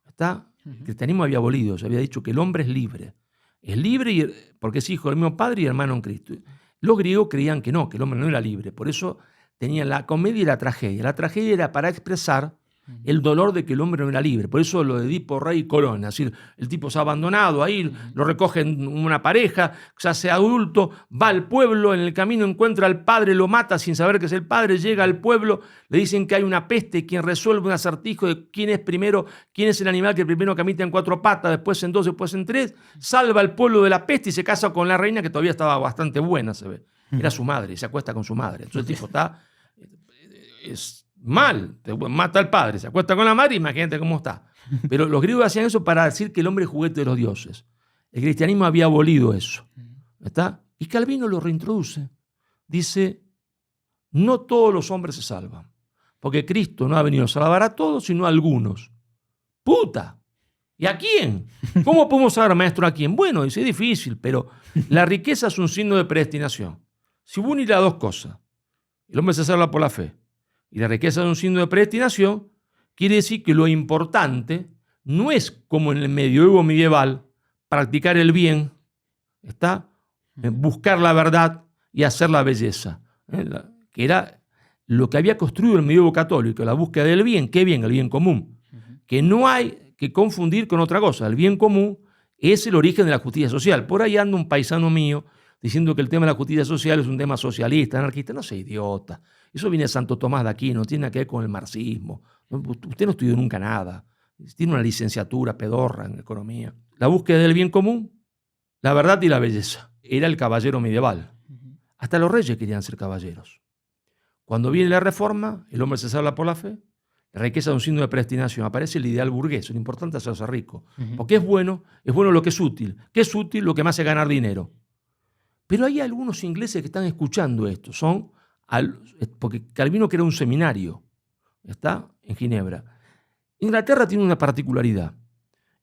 ¿Está? El cristianismo había abolido, se había dicho que el hombre es libre. Es libre porque es hijo del mismo Padre y hermano en Cristo. Los griegos creían que no, que el hombre no era libre. Por eso tenían la comedia y la tragedia. La tragedia era para expresar el dolor de que el hombre no era libre. Por eso lo de Edipo, Rey y Corona. Es decir, el tipo se ha abandonado ahí, lo recogen una pareja, se hace adulto, va al pueblo, en el camino encuentra al padre, lo mata sin saber que es el padre, llega al pueblo, le dicen que hay una peste, quien resuelve un acertijo de quién es primero, quién es el animal que primero camina en 4 patas, después en 2, después en 3, salva al pueblo de la peste y se casa con la reina, que todavía estaba bastante buena, se ve. Era su madre, y se acuesta con su madre. Entonces el tipo está... es mal, mata al padre, se acuesta con la madre, imagínate cómo está. Pero los griegos hacían eso para decir que el hombre es juguete de los dioses. El cristianismo había abolido eso. ¿Está? Y Calvino lo reintroduce. Dice, no todos los hombres se salvan, porque Cristo no ha venido a salvar a todos, sino a algunos. ¡Puta! ¿Y a quién? ¿Cómo podemos saber, maestro, a quién? Bueno, dice, es difícil, pero la riqueza es un signo de predestinación. Si vos unís las dos cosas, el hombre se salva por la fe, y la riqueza es un signo de predestinación, quiere decir que lo importante no es como en el medioevo medieval, practicar el bien, ¿está? Buscar la verdad y hacer la belleza, que era lo que había construido el medioevo católico, la búsqueda del bien. ¿Qué bien? El bien común. Que no hay que confundir con otra cosa. El bien común es el origen de la justicia social. Por ahí anda un paisano mío diciendo que el tema de la justicia social es un tema socialista, anarquista. No sea idiota. Eso viene de Santo Tomás de Aquino, no tiene nada que ver con el marxismo. Usted no estudió nunca nada. Tiene una licenciatura pedorra en economía. La búsqueda del bien común, la verdad y la belleza. Era el caballero medieval. Hasta los reyes querían ser caballeros. Cuando viene la reforma, el hombre se salva por la fe, la riqueza es un signo de predestinación, aparece el ideal burgués, lo importante es hacerse rico. Porque es bueno lo que es útil. ¿Qué es útil? Lo que me hace ganar dinero. Pero hay algunos ingleses que están escuchando esto, porque Calvino crea un seminario, ¿está? En Ginebra. Inglaterra tiene una particularidad.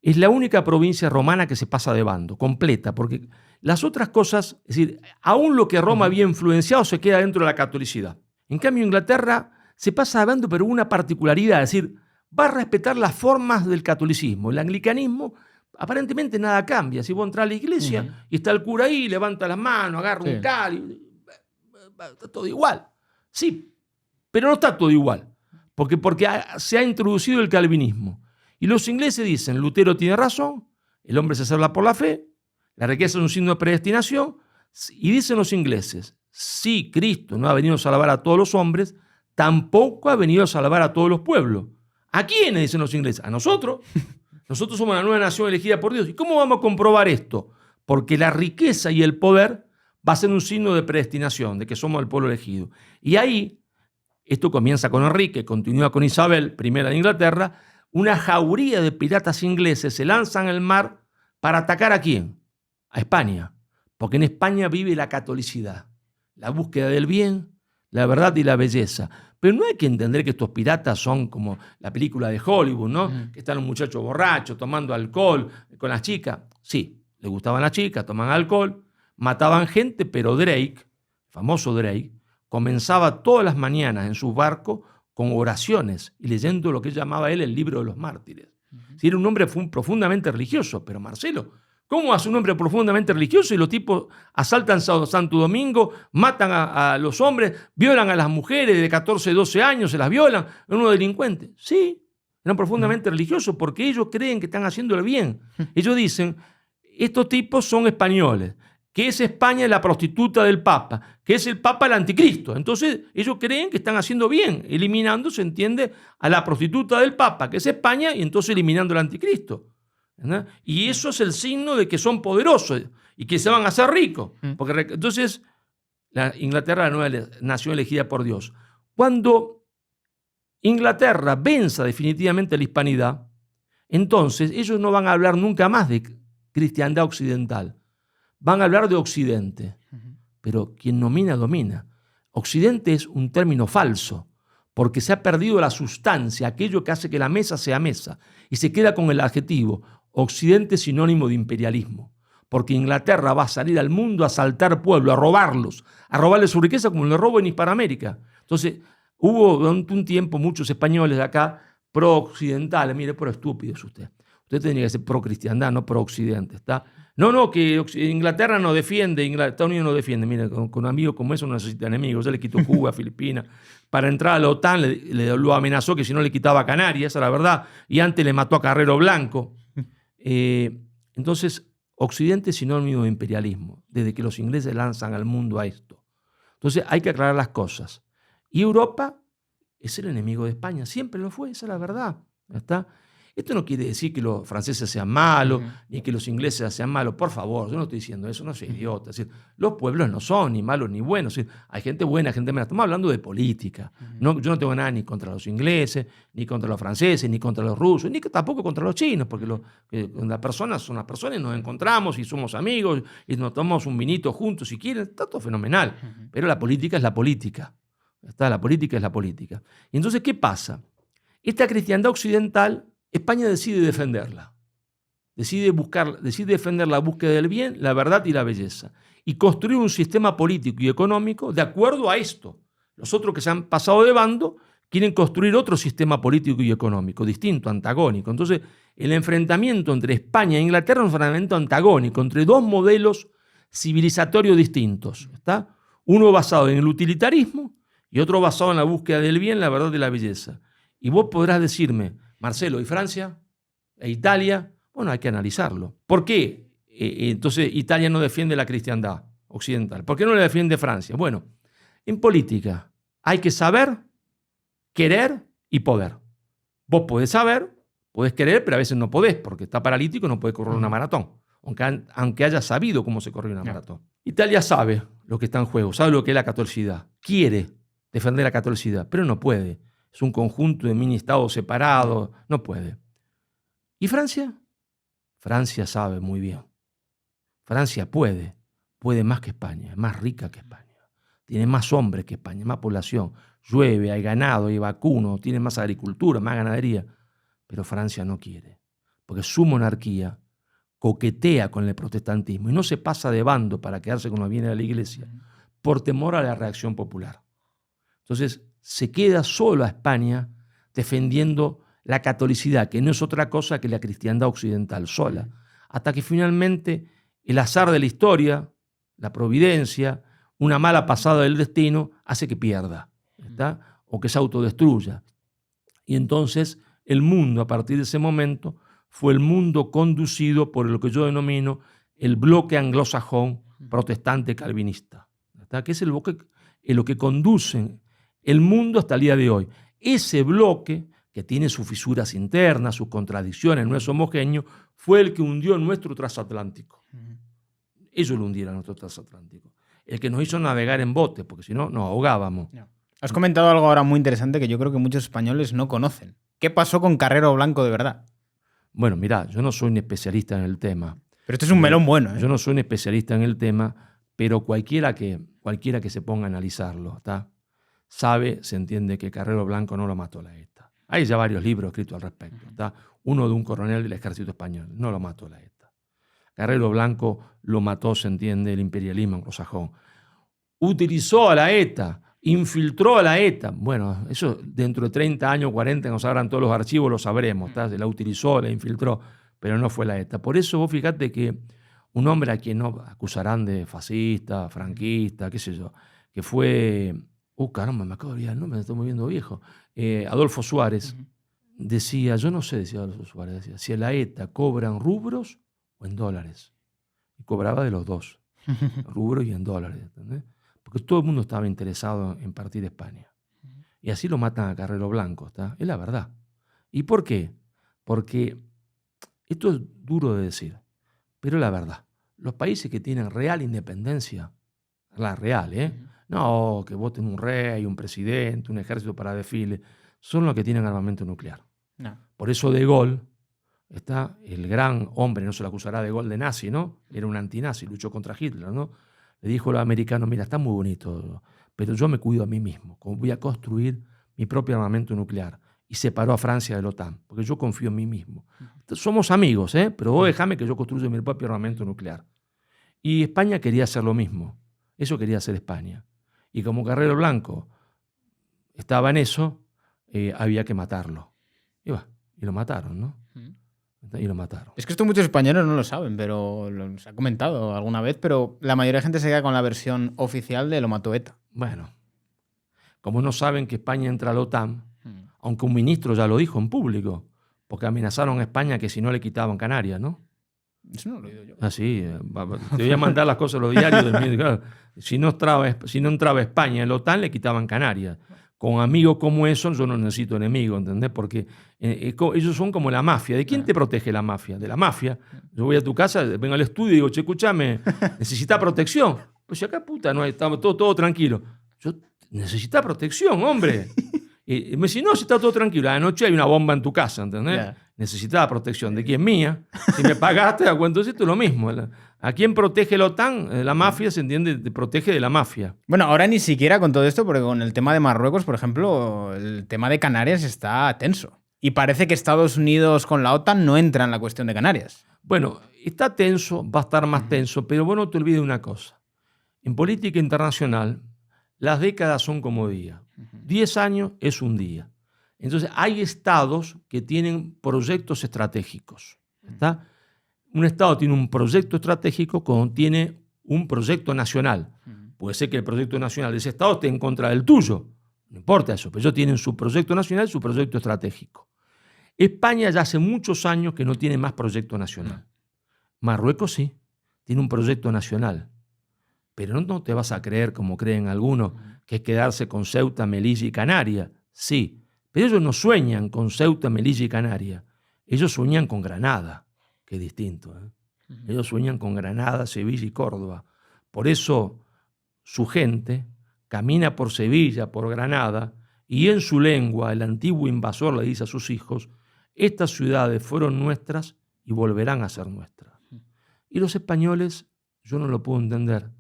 Es la única provincia romana que se pasa de bando, completa, porque las otras cosas, es decir, aún lo que Roma había influenciado se queda dentro de la catolicidad. En cambio, Inglaterra se pasa de bando, pero una particularidad, es decir, va a respetar las formas del catolicismo. El anglicanismo, aparentemente nada cambia. Si vos entras a la iglesia y está el cura ahí, levanta las manos, agarra un cáliz, está todo igual. Sí, pero no está todo igual, porque se ha introducido el calvinismo. Y los ingleses dicen, Lutero tiene razón, el hombre se salva por la fe, la riqueza es un signo de predestinación, y dicen los ingleses, si Cristo no ha venido a salvar a todos los hombres, tampoco ha venido a salvar a todos los pueblos. ¿A quiénes? Dicen los ingleses. A nosotros. Nosotros somos la nueva nación elegida por Dios. ¿Y cómo vamos a comprobar esto? Porque la riqueza y el poder va a ser un signo de predestinación, de que somos el pueblo elegido. Y ahí, esto comienza con Enrique, continúa con Isabel, primera de Inglaterra, una jauría de piratas ingleses se lanzan al mar para atacar ¿a quién? A España. Porque en España vive la catolicidad, la búsqueda del bien, la verdad y la belleza. Pero no hay que entender que estos piratas son como la película de Hollywood, ¿no? Que están los muchachos borrachos tomando alcohol con las chicas. Sí, les gustaban las chicas, tomaban alcohol, mataban gente, pero Drake, el famoso Drake, comenzaba todas las mañanas en sus barcos con oraciones y leyendo lo que llamaba él el libro de los mártires. Sí, era un hombre profundamente religioso, pero Marcelo, ¿cómo hace un hombre profundamente religioso y los tipos asaltan Santo Domingo, matan a los hombres, violan a las mujeres de 14, 12 años, se las violan, son unos delincuentes? Sí, eran profundamente religiosos porque ellos creen que están haciendo el bien. Ellos dicen, estos tipos son españoles, que es España la prostituta del Papa, que es el Papa el anticristo. Entonces ellos creen que están haciendo bien, eliminando, se entiende, a la prostituta del Papa, que es España, y entonces eliminando al anticristo. ¿Verdad? Y eso es el signo de que son poderosos y que se van a hacer ricos. Porque entonces, la Inglaterra, la nueva nación elegida por Dios. Cuando Inglaterra venza definitivamente la hispanidad, entonces ellos no van a hablar nunca más de cristiandad occidental. Van a hablar de Occidente. Pero quien domina. Occidente es un término falso, porque se ha perdido la sustancia, aquello que hace que la mesa sea mesa, y se queda con el adjetivo. Occidente es sinónimo de imperialismo, porque Inglaterra va a salir al mundo a asaltar pueblos, a robarles su riqueza como le robó en Hispanoamérica. Entonces, hubo durante un tiempo muchos españoles de acá pro-occidentales. Mire, pero estúpido es usted. Usted tendría que ser pro-cristiandad, no pro-occidente, ¿está? No, que Inglaterra no defiende, Estados Unidos no defiende. Mire, con amigos como eso no necesita enemigos. Él le quitó Cuba, Filipinas. Para entrar a la OTAN lo amenazó que si no le quitaba Canarias, esa es la verdad. Y antes le mató a Carrero Blanco. Entonces, Occidente es sinónimo de imperialismo, desde que los ingleses lanzan al mundo a esto. Entonces, hay que aclarar las cosas. Y Europa es el enemigo de España, siempre lo fue, esa es la verdad. ¿Está? Esto no quiere decir que los franceses sean malos, ni que los ingleses sean malos. Por favor, yo no estoy diciendo eso, no soy idiota. Es decir, los pueblos no son ni malos ni buenos. Es decir, hay gente buena, gente mala. Estamos hablando de política. Yo no tengo nada ni contra los ingleses, ni contra los franceses, ni contra los rusos, ni tampoco contra los chinos, porque las personas son las personas y nos encontramos y somos amigos y nos tomamos un vinito juntos si quieren. Está todo fenomenal. Pero la política es la política. La política es la política. Y entonces, ¿qué pasa? Esta cristiandad occidental, España decide defenderla, decide defender la búsqueda del bien, la verdad y la belleza, y construir un sistema político y económico de acuerdo a esto. Los otros que se han pasado de bando quieren construir otro sistema político y económico, distinto, antagónico. Entonces, el enfrentamiento entre España e Inglaterra es un enfrentamiento antagónico, entre dos modelos civilizatorios distintos. ¿Está? Uno basado en el utilitarismo y otro basado en la búsqueda del bien, la verdad y la belleza. Y vos podrás decirme, Marcelo, ¿y Francia? E Italia, bueno, hay que analizarlo. ¿Por qué? Entonces Italia no defiende la cristiandad occidental. ¿Por qué no la defiende Francia? Bueno, en política hay que saber, querer y poder. Vos podés saber, podés querer, pero a veces no podés, porque está paralítico y no podés correr una maratón, aunque haya sabido cómo se corre una maratón. Italia sabe lo que está en juego, sabe lo que es la catolicidad, quiere defender la catolicidad, pero no puede. Es un conjunto de mini estados separados, no puede. ¿Y Francia? Francia sabe muy bien. Francia puede más que España, es más rica que España. Tiene más hombres que España, más población. Llueve, hay ganado, hay vacuno, tiene más agricultura, más ganadería. Pero Francia no quiere, porque su monarquía coquetea con el protestantismo y no se pasa de bando para quedarse con los bienes de la iglesia por temor a la reacción popular. Entonces se queda solo a España defendiendo la catolicidad, que no es otra cosa que la cristiandad occidental sola, hasta que finalmente el azar de la historia, la providencia, una mala pasada del destino, hace que pierda, ¿está? O que se autodestruya. Y entonces el mundo, a partir de ese momento, fue el mundo conducido por lo que yo denomino el bloque anglosajón protestante calvinista, ¿está? Que es el bloque en lo que conduce el mundo hasta el día de hoy. Ese bloque, que tiene sus fisuras internas, sus contradicciones, no es homogéneo, fue el que hundió nuestro transatlántico. Ellos lo hundieron a nuestro transatlántico. El que nos hizo navegar en bote, porque si no, nos ahogábamos. No. Has comentado algo ahora muy interesante que yo creo que muchos españoles no conocen. ¿Qué pasó con Carrero Blanco de verdad? Bueno, mirá, yo no soy un especialista en el tema. Pero este es un melón bueno, ¿eh? Yo no soy un especialista en el tema, pero cualquiera que se ponga a analizarlo, ¿está? Se entiende que Carrero Blanco no lo mató la ETA. Hay ya varios libros escritos al respecto, ¿está? Uno de un coronel del ejército español, no lo mató la ETA. Carrero Blanco lo mató, se entiende, el imperialismo anglosajón. Utilizó a la ETA, infiltró a la ETA. Bueno, eso dentro de 30 años, 40, nos abran todos los archivos, lo sabremos, ¿está? Se la utilizó, la infiltró, pero no fue la ETA. Por eso vos fíjate que un hombre a quien no acusarán de fascista, franquista, qué sé yo, que fue... caramba, me acabo de olvidar, no me estoy moviendo viejo. Adolfo Suárez decía, yo no sé, decía Adolfo Suárez, decía, si a la ETA cobran rubros o en dólares. Y cobraba de los dos, rubros y en dólares, ¿entendés? Porque todo el mundo estaba interesado en partir de España. Y así lo matan a Carrero Blanco, ¿está? Es la verdad. ¿Y por qué? Porque esto es duro de decir, pero es la verdad. Los países que tienen real independencia, la real, no, que voten un rey, un presidente, un ejército para desfile, son los que tienen armamento nuclear. No. Por eso De Gaulle, está el gran hombre, no se lo acusará De Gaulle de nazi, ¿no? Era un antinazi, luchó contra Hitler, ¿no? Le dijo a los americanos, mira, está muy bonito, pero yo me cuido a mí mismo, voy a construir mi propio armamento nuclear. Y separó a Francia de la OTAN, porque yo confío en mí mismo. Somos amigos, pero vos dejame que yo construya mi propio armamento nuclear. Y España quería hacer lo mismo. Eso quería hacer España. Y como Carrero Blanco estaba en eso, había que matarlo. Y lo mataron, ¿no? Y lo mataron. Es que esto muchos españoles no lo saben, pero se ha comentado alguna vez, pero la mayoría de gente se queda con la versión oficial de lo mató ETA. Bueno, como no saben que España entra a la OTAN, aunque un ministro ya lo dijo en público, porque amenazaron a España que si no le quitaban Canarias, ¿no? Eso no lo he oído yo. Ah, sí, te voy a mandar las cosas a los diarios. Claro, si no entraba España en la OTAN, le quitaban Canarias. Con amigos como esos yo no necesito enemigos, ¿entendés? Porque ellos son como la mafia. ¿De quién te protege la mafia? De la mafia. Yo voy a tu casa, vengo al estudio y digo, che, escúchame, ¿necesitas protección? Pues si acá, puta, no, estamos todo tranquilo. Yo, necesitas protección, hombre. Y me dice, no, si está todo tranquilo. A la noche hay una bomba en tu casa, ¿entendés? Yeah. Necesitaba protección. ¿De quién? Mía. Si me pagaste, entonces esto es lo mismo. ¿A quién protege la OTAN? La mafia, se entiende, te protege de la mafia. Bueno, ahora ni siquiera con todo esto, porque con el tema de Marruecos, por ejemplo, el tema de Canarias está tenso. Y parece que Estados Unidos con la OTAN no entra en la cuestión de Canarias. Bueno, está tenso, va a estar más tenso, pero vos no te olvides una cosa. En política internacional, las décadas son como días. 10 años es un día. Entonces, hay estados que tienen proyectos estratégicos. ¿Está? Un estado tiene un proyecto estratégico cuando tiene un proyecto nacional. Puede ser que el proyecto nacional de ese estado esté en contra del tuyo. No importa eso, pero ellos tienen su proyecto nacional y su proyecto estratégico. España ya hace muchos años que no tiene más proyecto nacional. Marruecos sí, tiene un proyecto nacional. Pero no te vas a creer, como creen algunos, que es quedarse con Ceuta, Melilla y Canarias. Sí, pero ellos no sueñan con Ceuta, Melilla y Canarias. Ellos sueñan con Granada, que es distinto. Ellos sueñan con Granada, Sevilla y Córdoba. Por eso su gente camina por Sevilla, por Granada, y en su lengua el antiguo invasor le dice a sus hijos: estas ciudades fueron nuestras y volverán a ser nuestras. Y los españoles, yo no lo puedo entender,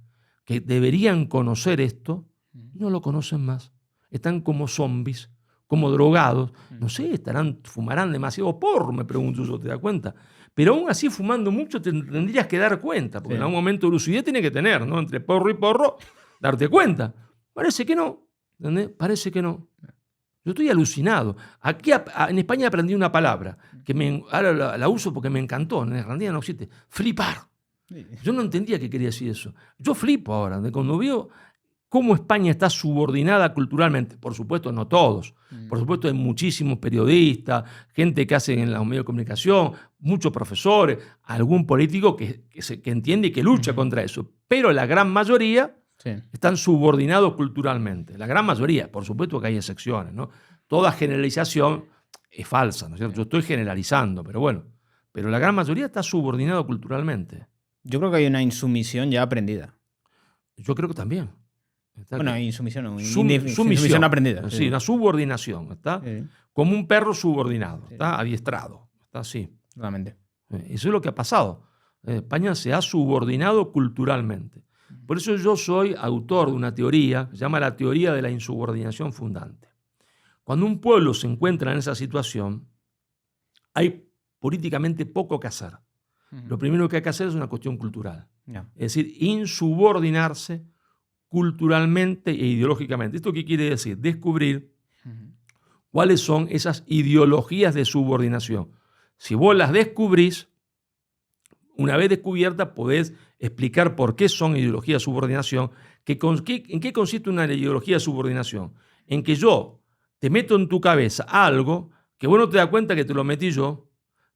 que deberían conocer esto, no lo conocen más. Están como zombies, como drogados. No sé, fumarán demasiado porro, me pregunto yo, ¿te das cuenta? Pero aún así, fumando mucho, te tendrías que dar cuenta, porque en algún momento lucidez tiene que tener, ¿no? Entre porro y porro, darte cuenta. Parece que no, ¿entendés? Parece que no. Yo estoy alucinado. Aquí en España aprendí una palabra, que ahora la uso porque me encantó, en realidad no existe: flipar. Yo no entendía qué quería decir eso. Yo flipo ahora, cuando veo cómo España está subordinada culturalmente. Por supuesto, no todos. Por supuesto, hay muchísimos periodistas, gente que hace en los medios de comunicación, muchos profesores, algún político que entiende y que lucha contra eso. Pero la gran mayoría están subordinados culturalmente. La gran mayoría. Por supuesto que hay excepciones, ¿no? Toda generalización es falsa, ¿no es cierto? Yo estoy generalizando, pero bueno. Pero la gran mayoría está subordinado culturalmente. Yo creo que hay una insumisión ya aprendida. Yo creo que también. Bueno, insumisión, no, sumisión aprendida. Sí, una subordinación. ¿Está? Sí. Como un perro subordinado, ¿está? Adiestrado. ¿Está? Así. Totalmente. Eso es lo que ha pasado. España se ha subordinado culturalmente. Por eso yo soy autor de una teoría que se llama la teoría de la insubordinación fundante. Cuando un pueblo se encuentra en esa situación, hay políticamente poco que hacer. Lo primero que hay que hacer es una cuestión cultural. Es decir, insubordinarse culturalmente e ideológicamente. ¿Esto qué quiere decir? Descubrir cuáles son esas ideologías de subordinación. Si vos las descubrís, una vez descubiertas, podés explicar por qué son ideologías de subordinación. ¿En qué consiste una ideología de subordinación? En que yo te meto en tu cabeza algo que vos no te das cuenta que te lo metí yo,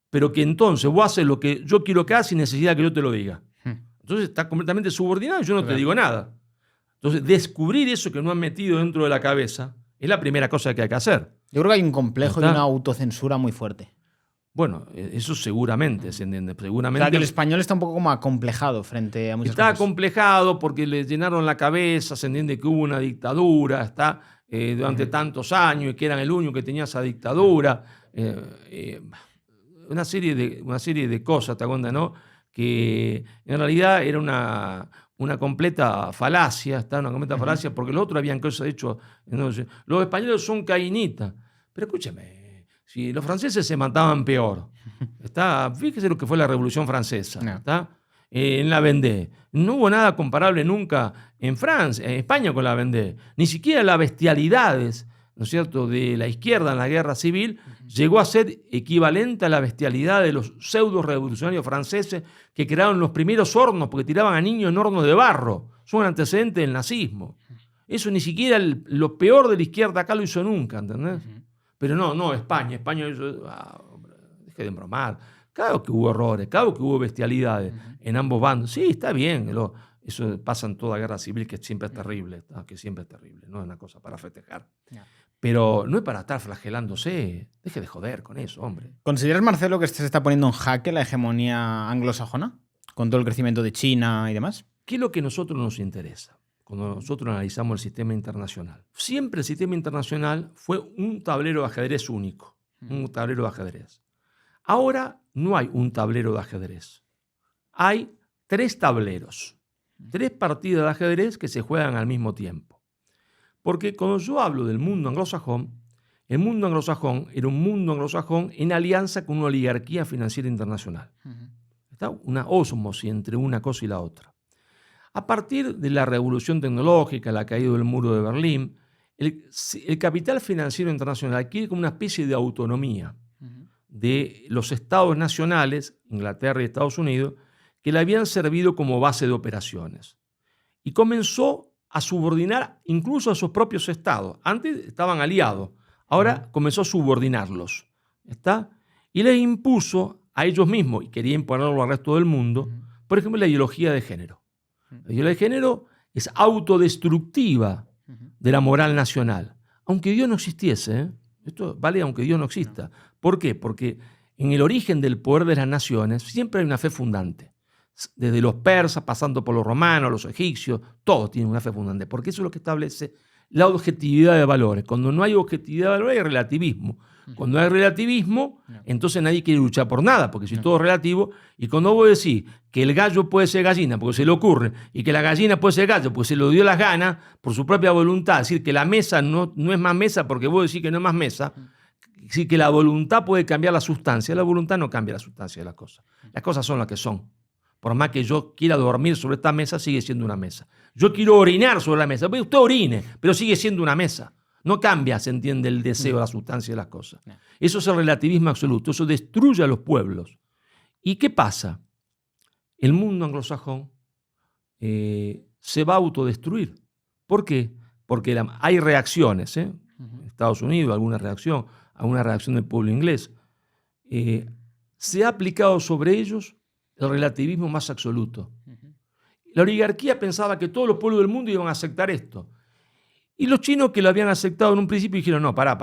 pero que entonces vos haces lo que yo quiero que hagas sin necesidad de que yo te lo diga. Entonces estás completamente subordinado y yo no te digo nada. Entonces, descubrir eso que no han metido dentro de la cabeza es la primera cosa que hay que hacer. Yo creo que hay un complejo y una autocensura muy fuerte. Bueno, eso seguramente, ¿se entiende? Seguramente. Claro, que el español está un poco como acomplejado frente a muchas cosas. Está acomplejado porque le llenaron la cabeza, se entiende que hubo una dictadura, durante tantos años, y que eran el único que tenía esa dictadura. Una serie de cosas, ¿te acuerdas, no? Que en realidad era una completa falacia, una completa falacia, porque los otros habían cosas hechas. Los españoles son caínitas. Pero escúcheme, si los franceses se mataban peor, fíjese lo que fue la Revolución Francesa, en la Vendée. No hubo nada comparable nunca en España con la Vendée. Ni siquiera las bestialidades, ¿no es cierto?, de la izquierda en la guerra civil llegó a ser equivalente a la bestialidad de los pseudo revolucionarios franceses que crearon los primeros hornos porque tiraban a niños en hornos de barro. Son antecedentes del nazismo. Eso ni siquiera lo peor de la izquierda acá lo hizo nunca, ¿entendés? Pero no, España hizo... deje de embromar. Claro que hubo errores, claro que hubo bestialidades en ambos bandos. Sí, está bien, eso pasa en toda guerra civil, que siempre es terrible, no es una cosa para festejar. Pero no es para estar flagelándose. Deje de joder con eso, hombre. ¿Consideras, Marcelo, que se está poniendo en jaque la hegemonía anglosajona? Con todo el crecimiento de China y demás. ¿Qué es lo que a nosotros nos interesa cuando nosotros analizamos el sistema internacional? Siempre el sistema internacional fue un tablero de ajedrez único. Un tablero de ajedrez. Ahora no hay un tablero de ajedrez. Hay 3 tableros. 3 partidas de ajedrez que se juegan al mismo tiempo. Porque cuando yo hablo del mundo anglosajón, el mundo anglosajón era un mundo anglosajón en alianza con una oligarquía financiera internacional. Está una ósmosis entre una cosa y la otra. A partir de la revolución tecnológica, la caída del muro de Berlín, el capital financiero internacional adquiere como una especie de autonomía de los estados nacionales, Inglaterra y Estados Unidos, que le habían servido como base de operaciones. Y comenzó a subordinar incluso a sus propios estados. Antes estaban aliados, ahora comenzó a subordinarlos. ¿Está? Y les impuso a ellos mismos, y quería imponerlo al resto del mundo, por ejemplo, la ideología de género. La ideología de género es autodestructiva de la moral nacional. Aunque Dios no existiese, ¿eh? Esto vale aunque Dios no exista. ¿Por qué? Porque en el origen del poder de las naciones siempre hay una fe fundante. Desde los persas, pasando por los romanos, los egipcios, todos tienen una fe fundante, porque eso es lo que establece la objetividad de valores. Cuando no hay objetividad de valores hay relativismo. Cuando hay relativismo, entonces nadie quiere luchar por nada, porque si todo es relativo, y cuando vos decís que el gallo puede ser gallina porque se le ocurre, y que la gallina puede ser gallo porque se le dio las ganas, por su propia voluntad, es decir, que la mesa no es más mesa porque vos decís que no es más mesa, es decir, que la voluntad puede cambiar la sustancia, la voluntad no cambia la sustancia de las cosas son las que son. Por más que yo quiera dormir sobre esta mesa, sigue siendo una mesa. Yo quiero orinar sobre la mesa, pues usted orine, pero sigue siendo una mesa. No cambia, se entiende, el deseo, la sustancia de las cosas. Eso es el relativismo absoluto, eso destruye a los pueblos. ¿Y qué pasa? El mundo anglosajón se va a autodestruir. ¿Por qué? Porque hay reacciones, ¿eh? En Estados Unidos, alguna reacción del pueblo inglés. Se ha aplicado sobre ellos el relativismo más absoluto. La oligarquía pensaba que todos los pueblos del mundo iban a aceptar esto. Y los chinos que lo habían aceptado en un principio dijeron, no, pará,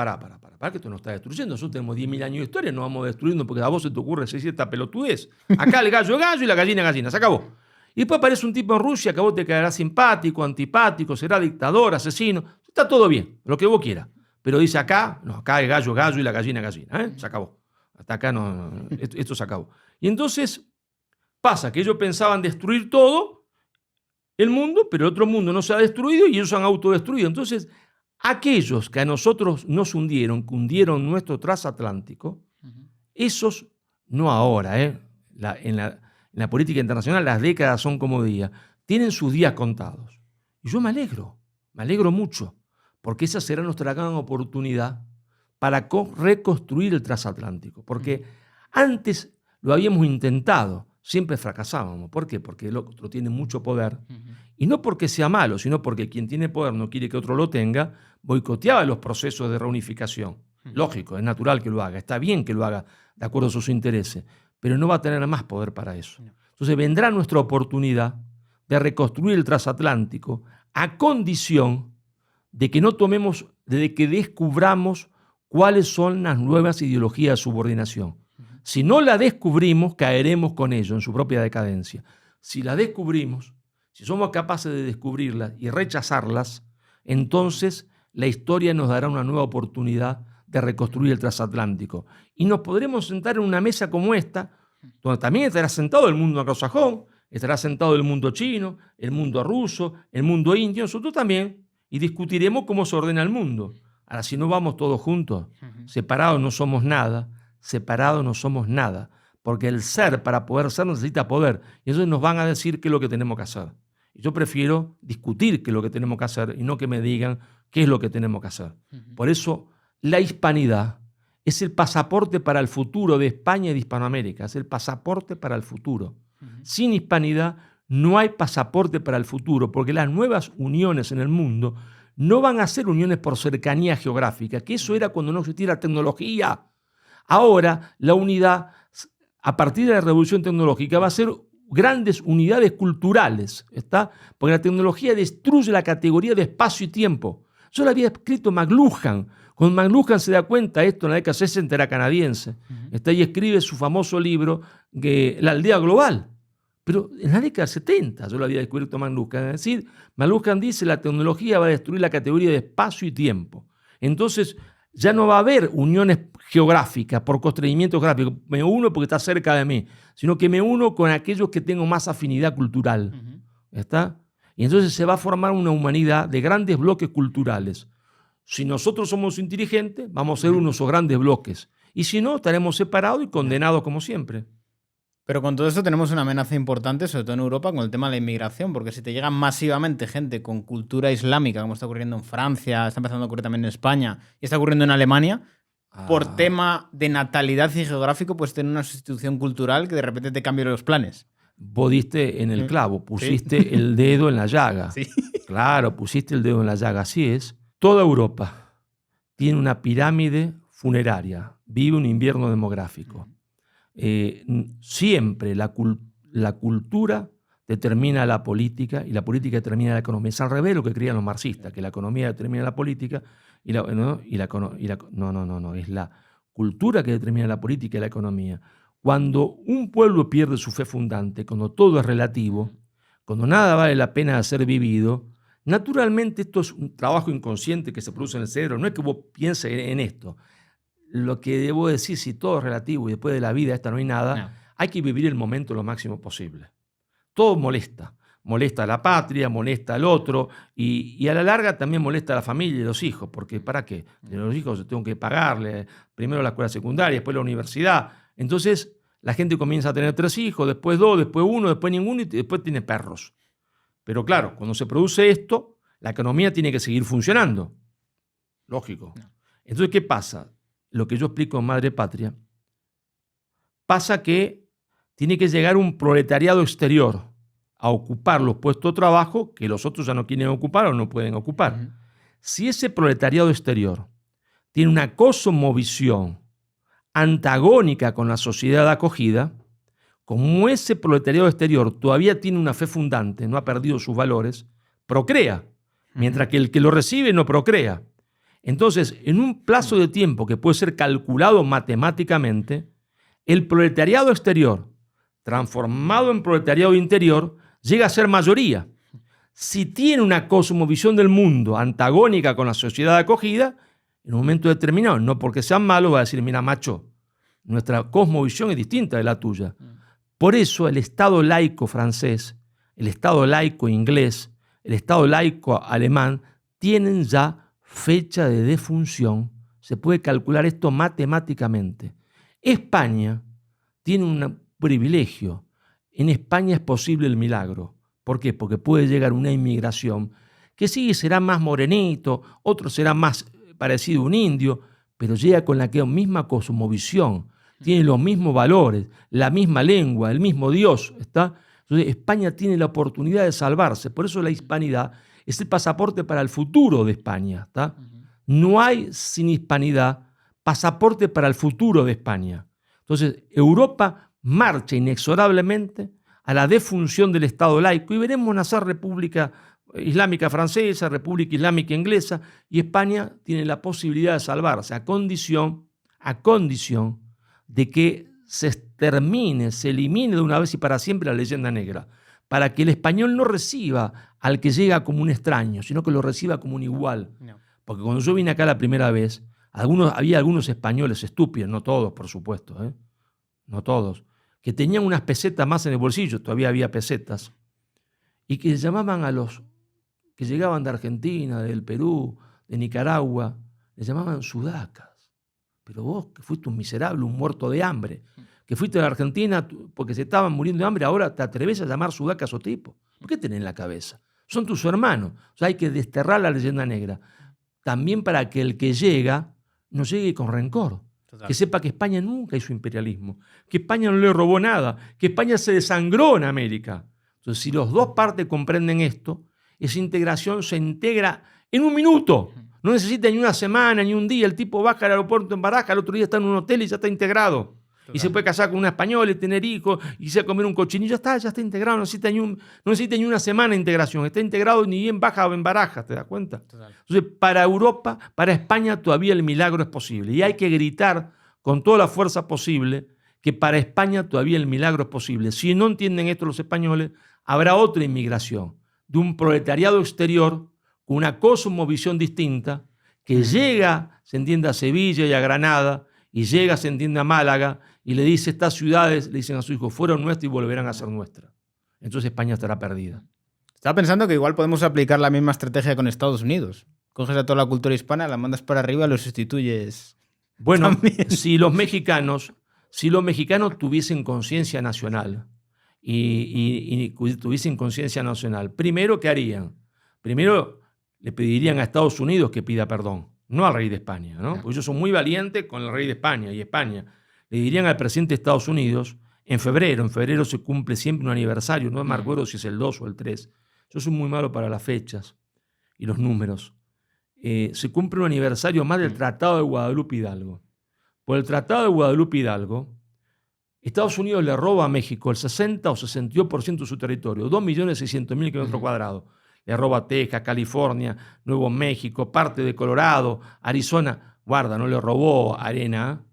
que esto nos está destruyendo. Nosotros tenemos 10.000 años de historia, nos vamos destruyendo porque a vos se te ocurre hacer esta pelotudez. Acá el gallo es gallo y la gallina es gallina, se acabó. Y después aparece un tipo en Rusia que a vos te quedará simpático, antipático, será dictador, asesino. Está todo bien, lo que vos quieras. Pero dice acá, no, acá el gallo es gallo y la gallina es gallina. Se acabó. Hasta acá no, esto se acabó. Y entonces pasa que ellos pensaban destruir todo el mundo, pero otro mundo no se ha destruido y ellos se han autodestruido. Entonces, aquellos que a nosotros nos hundieron, que hundieron nuestro transatlántico, esos, no ahora, en la política internacional las décadas son como días, tienen sus días contados. Y yo me alegro mucho, porque esa será nuestra gran oportunidad para reconstruir el transatlántico. Porque antes lo habíamos intentado, siempre fracasábamos. ¿Por qué? Porque el otro tiene mucho poder. Y no porque sea malo, sino porque quien tiene poder no quiere que otro lo tenga, boicoteaba los procesos de reunificación. Lógico, es natural que lo haga, está bien que lo haga de acuerdo a sus intereses, pero no va a tener más poder para eso. Entonces vendrá nuestra oportunidad de reconstruir el transatlántico a condición de que no tomemos, de que descubramos cuáles son las nuevas ideologías de subordinación. Si no la descubrimos, caeremos con ello en su propia decadencia. Si la descubrimos, si somos capaces de descubrirlas y rechazarlas, entonces la historia nos dará una nueva oportunidad de reconstruir el transatlántico. Y nos podremos sentar en una mesa como esta, donde también estará sentado el mundo anglosajón, estará sentado el mundo chino, el mundo ruso, el mundo indio, nosotros también, y discutiremos cómo se ordena el mundo. Ahora, si no vamos todos juntos, separados no somos nada, porque el ser, para poder ser, necesita poder. Y entonces nos van a decir qué es lo que tenemos que hacer. Y yo prefiero discutir qué es lo que tenemos que hacer y no que me digan qué es lo que tenemos que hacer. Por eso, la hispanidad es el pasaporte para el futuro de España y de Hispanoamérica. Es el pasaporte para el futuro. Sin hispanidad no hay pasaporte para el futuro, porque las nuevas uniones en el mundo no van a ser uniones por cercanía geográfica, que eso era cuando no existía la tecnología. Ahora, la unidad, a partir de la revolución tecnológica, va a ser grandes unidades culturales, ¿está? Porque la tecnología destruye la categoría de espacio y tiempo. Yo lo había escrito McLuhan. Cuando McLuhan se da cuenta, esto en la década 60 era canadiense, está y escribe su famoso libro, La aldea global. Pero en la década 70 yo lo había descubierto McLuhan. Es decir, McLuhan dice la tecnología va a destruir la categoría de espacio y tiempo. Entonces, ya no va a haber uniones geográficas por constreñimiento geográfico. Me uno porque está cerca de mí, sino que me uno con aquellos que tengo más afinidad cultural. ¿Está? Y entonces se va a formar una humanidad de grandes bloques culturales. Si nosotros somos inteligentes, vamos a ser unos grandes bloques. Y si no, estaremos separados y condenados como siempre. Pero con todo esto tenemos una amenaza importante, sobre todo en Europa, con el tema de la inmigración, porque si te llega masivamente gente con cultura islámica, como está ocurriendo en Francia, está empezando a ocurrir también en España y está ocurriendo en Alemania, por tema de natalidad y geográfico, pues tener una sustitución cultural que de repente te cambie los planes. Vos diste en el clavo, pusiste el dedo en la llaga. Sí. Claro, pusiste el dedo en la llaga, así es. Toda Europa tiene una pirámide funeraria, vive un invierno demográfico. Siempre la cultura determina la política y la política determina la economía. Es al revés lo que creían los marxistas, que la economía determina la política no, es la cultura que determina la política y la economía. Cuando un pueblo pierde su fe fundante, cuando todo es relativo, cuando nada vale la pena de ser vivido, naturalmente esto es un trabajo inconsciente que se produce en el cerebro. No es que vos pienses en esto. Lo que debo decir, si todo es relativo y después de la vida esta no hay nada, hay que vivir el momento lo máximo posible. Todo molesta. Molesta a la patria, molesta al otro y a la larga también molesta a la familia y los hijos, porque ¿para qué? Los hijos tengo que pagarle primero la escuela secundaria, después la universidad. Entonces la gente comienza a tener 3 hijos, después 2, después 1, después ninguno y después tiene perros. Pero claro, cuando se produce esto, la economía tiene que seguir funcionando. Lógico. Entonces, ¿qué pasa? Lo que yo explico en Madre Patria, pasa que tiene que llegar un proletariado exterior a ocupar los puestos de trabajo que los otros ya no quieren ocupar o no pueden ocupar. Uh-huh. Si ese proletariado exterior tiene una cosmovisión antagónica con la sociedad acogida, como ese proletariado exterior todavía tiene una fe fundante, no ha perdido sus valores, procrea, mientras que el que lo recibe no procrea. Entonces, en un plazo de tiempo que puede ser calculado matemáticamente, el proletariado exterior, transformado en proletariado interior, llega a ser mayoría. Si tiene una cosmovisión del mundo antagónica con la sociedad acogida, en un momento determinado, no porque sean malos, va a decir, mira, macho, nuestra cosmovisión es distinta de la tuya. Por eso el Estado laico francés, el Estado laico inglés, el Estado laico alemán, tienen ya fecha de defunción. Se puede calcular esto matemáticamente. España tiene un privilegio. En España es posible el milagro. ¿Por qué? Porque puede llegar una inmigración que sí será más morenito, otro será más parecido a un indio, pero llega con la misma cosmovisión, tiene los mismos valores, la misma lengua, el mismo Dios, ¿está? Entonces España tiene la oportunidad de salvarse. Por eso la hispanidad es el pasaporte para el futuro de España, ¿está? No hay sin hispanidad pasaporte para el futuro de España. Entonces Europa marcha inexorablemente a la defunción del Estado laico y veremos nacer República Islámica Francesa, República Islámica Inglesa, y España tiene la posibilidad de salvarse a condición de que se extermine, se elimine de una vez y para siempre la leyenda negra, para que el español no reciba al que llega como un extraño, sino que lo reciba como un igual. No. Porque cuando yo vine acá la primera vez, había algunos españoles estúpidos, no todos, por supuesto, no todos, que tenían unas pesetas más en el bolsillo, todavía había pesetas, y que llamaban a los que llegaban de Argentina, del Perú, de Nicaragua, les llamaban sudacas. Pero vos, que fuiste un miserable, un muerto de hambre, que fuiste de Argentina porque se estaban muriendo de hambre, ahora te atreves a llamar sudacas a esos tipos. ¿Por qué tenés en la cabeza? Son tus hermanos. O sea, hay que desterrar la leyenda negra. También para que el que llega no llegue con rencor. Total. Que sepa que España nunca hizo imperialismo, que España no le robó nada, que España se desangró en América. Entonces, si las dos partes comprenden esto, esa integración se integra en un minuto. No necesita ni una semana, ni un día. El tipo baja al aeropuerto en Barajas, el otro día está en un hotel y ya está integrado. Total. Y se puede casar con una española y tener hijos y se va a comer un cochinillo. Ya está integrado. No necesita ni una semana de integración. Está integrado ni bien baja o en Barajas, ¿te das cuenta? Total. Entonces, para Europa, para España, todavía el milagro es posible. Y hay que gritar con toda la fuerza posible que para España todavía el milagro es posible. Si no entienden esto los españoles, habrá otra inmigración de un proletariado exterior con una cosmovisión distinta, que llega, se entiende, a Sevilla y a Granada, y llega, se entiende, a Málaga, y le dice, estas ciudades, le dicen a su hijo, fueron nuestras y volverán a ser nuestras. Entonces España estará perdida. Estaba pensando que igual podemos aplicar la misma estrategia con Estados Unidos. Coges a toda la cultura hispana, la mandas para arriba, lo sustituyes. Bueno, si los mexicanos tuviesen conciencia nacional, y tuviesen conciencia nacional, primero, ¿qué harían? Primero, le pedirían a Estados Unidos que pida perdón, no al rey de España, ¿no? Porque ellos son muy valientes con el rey de España y España. Le dirían al presidente de Estados Unidos, en febrero se cumple siempre un aniversario, no me acuerdo si es el 2 o el 3. Yo soy muy malo para las fechas y los números. Se cumple un aniversario más del Tratado de Guadalupe Hidalgo. por el Tratado de Guadalupe Hidalgo, Estados Unidos le roba a México el 60 o 62% de su territorio, 2.600.000 kilómetros cuadrados. Le roba a Texas, California, Nuevo México, parte de Colorado, Arizona. Guarda, no le robó arena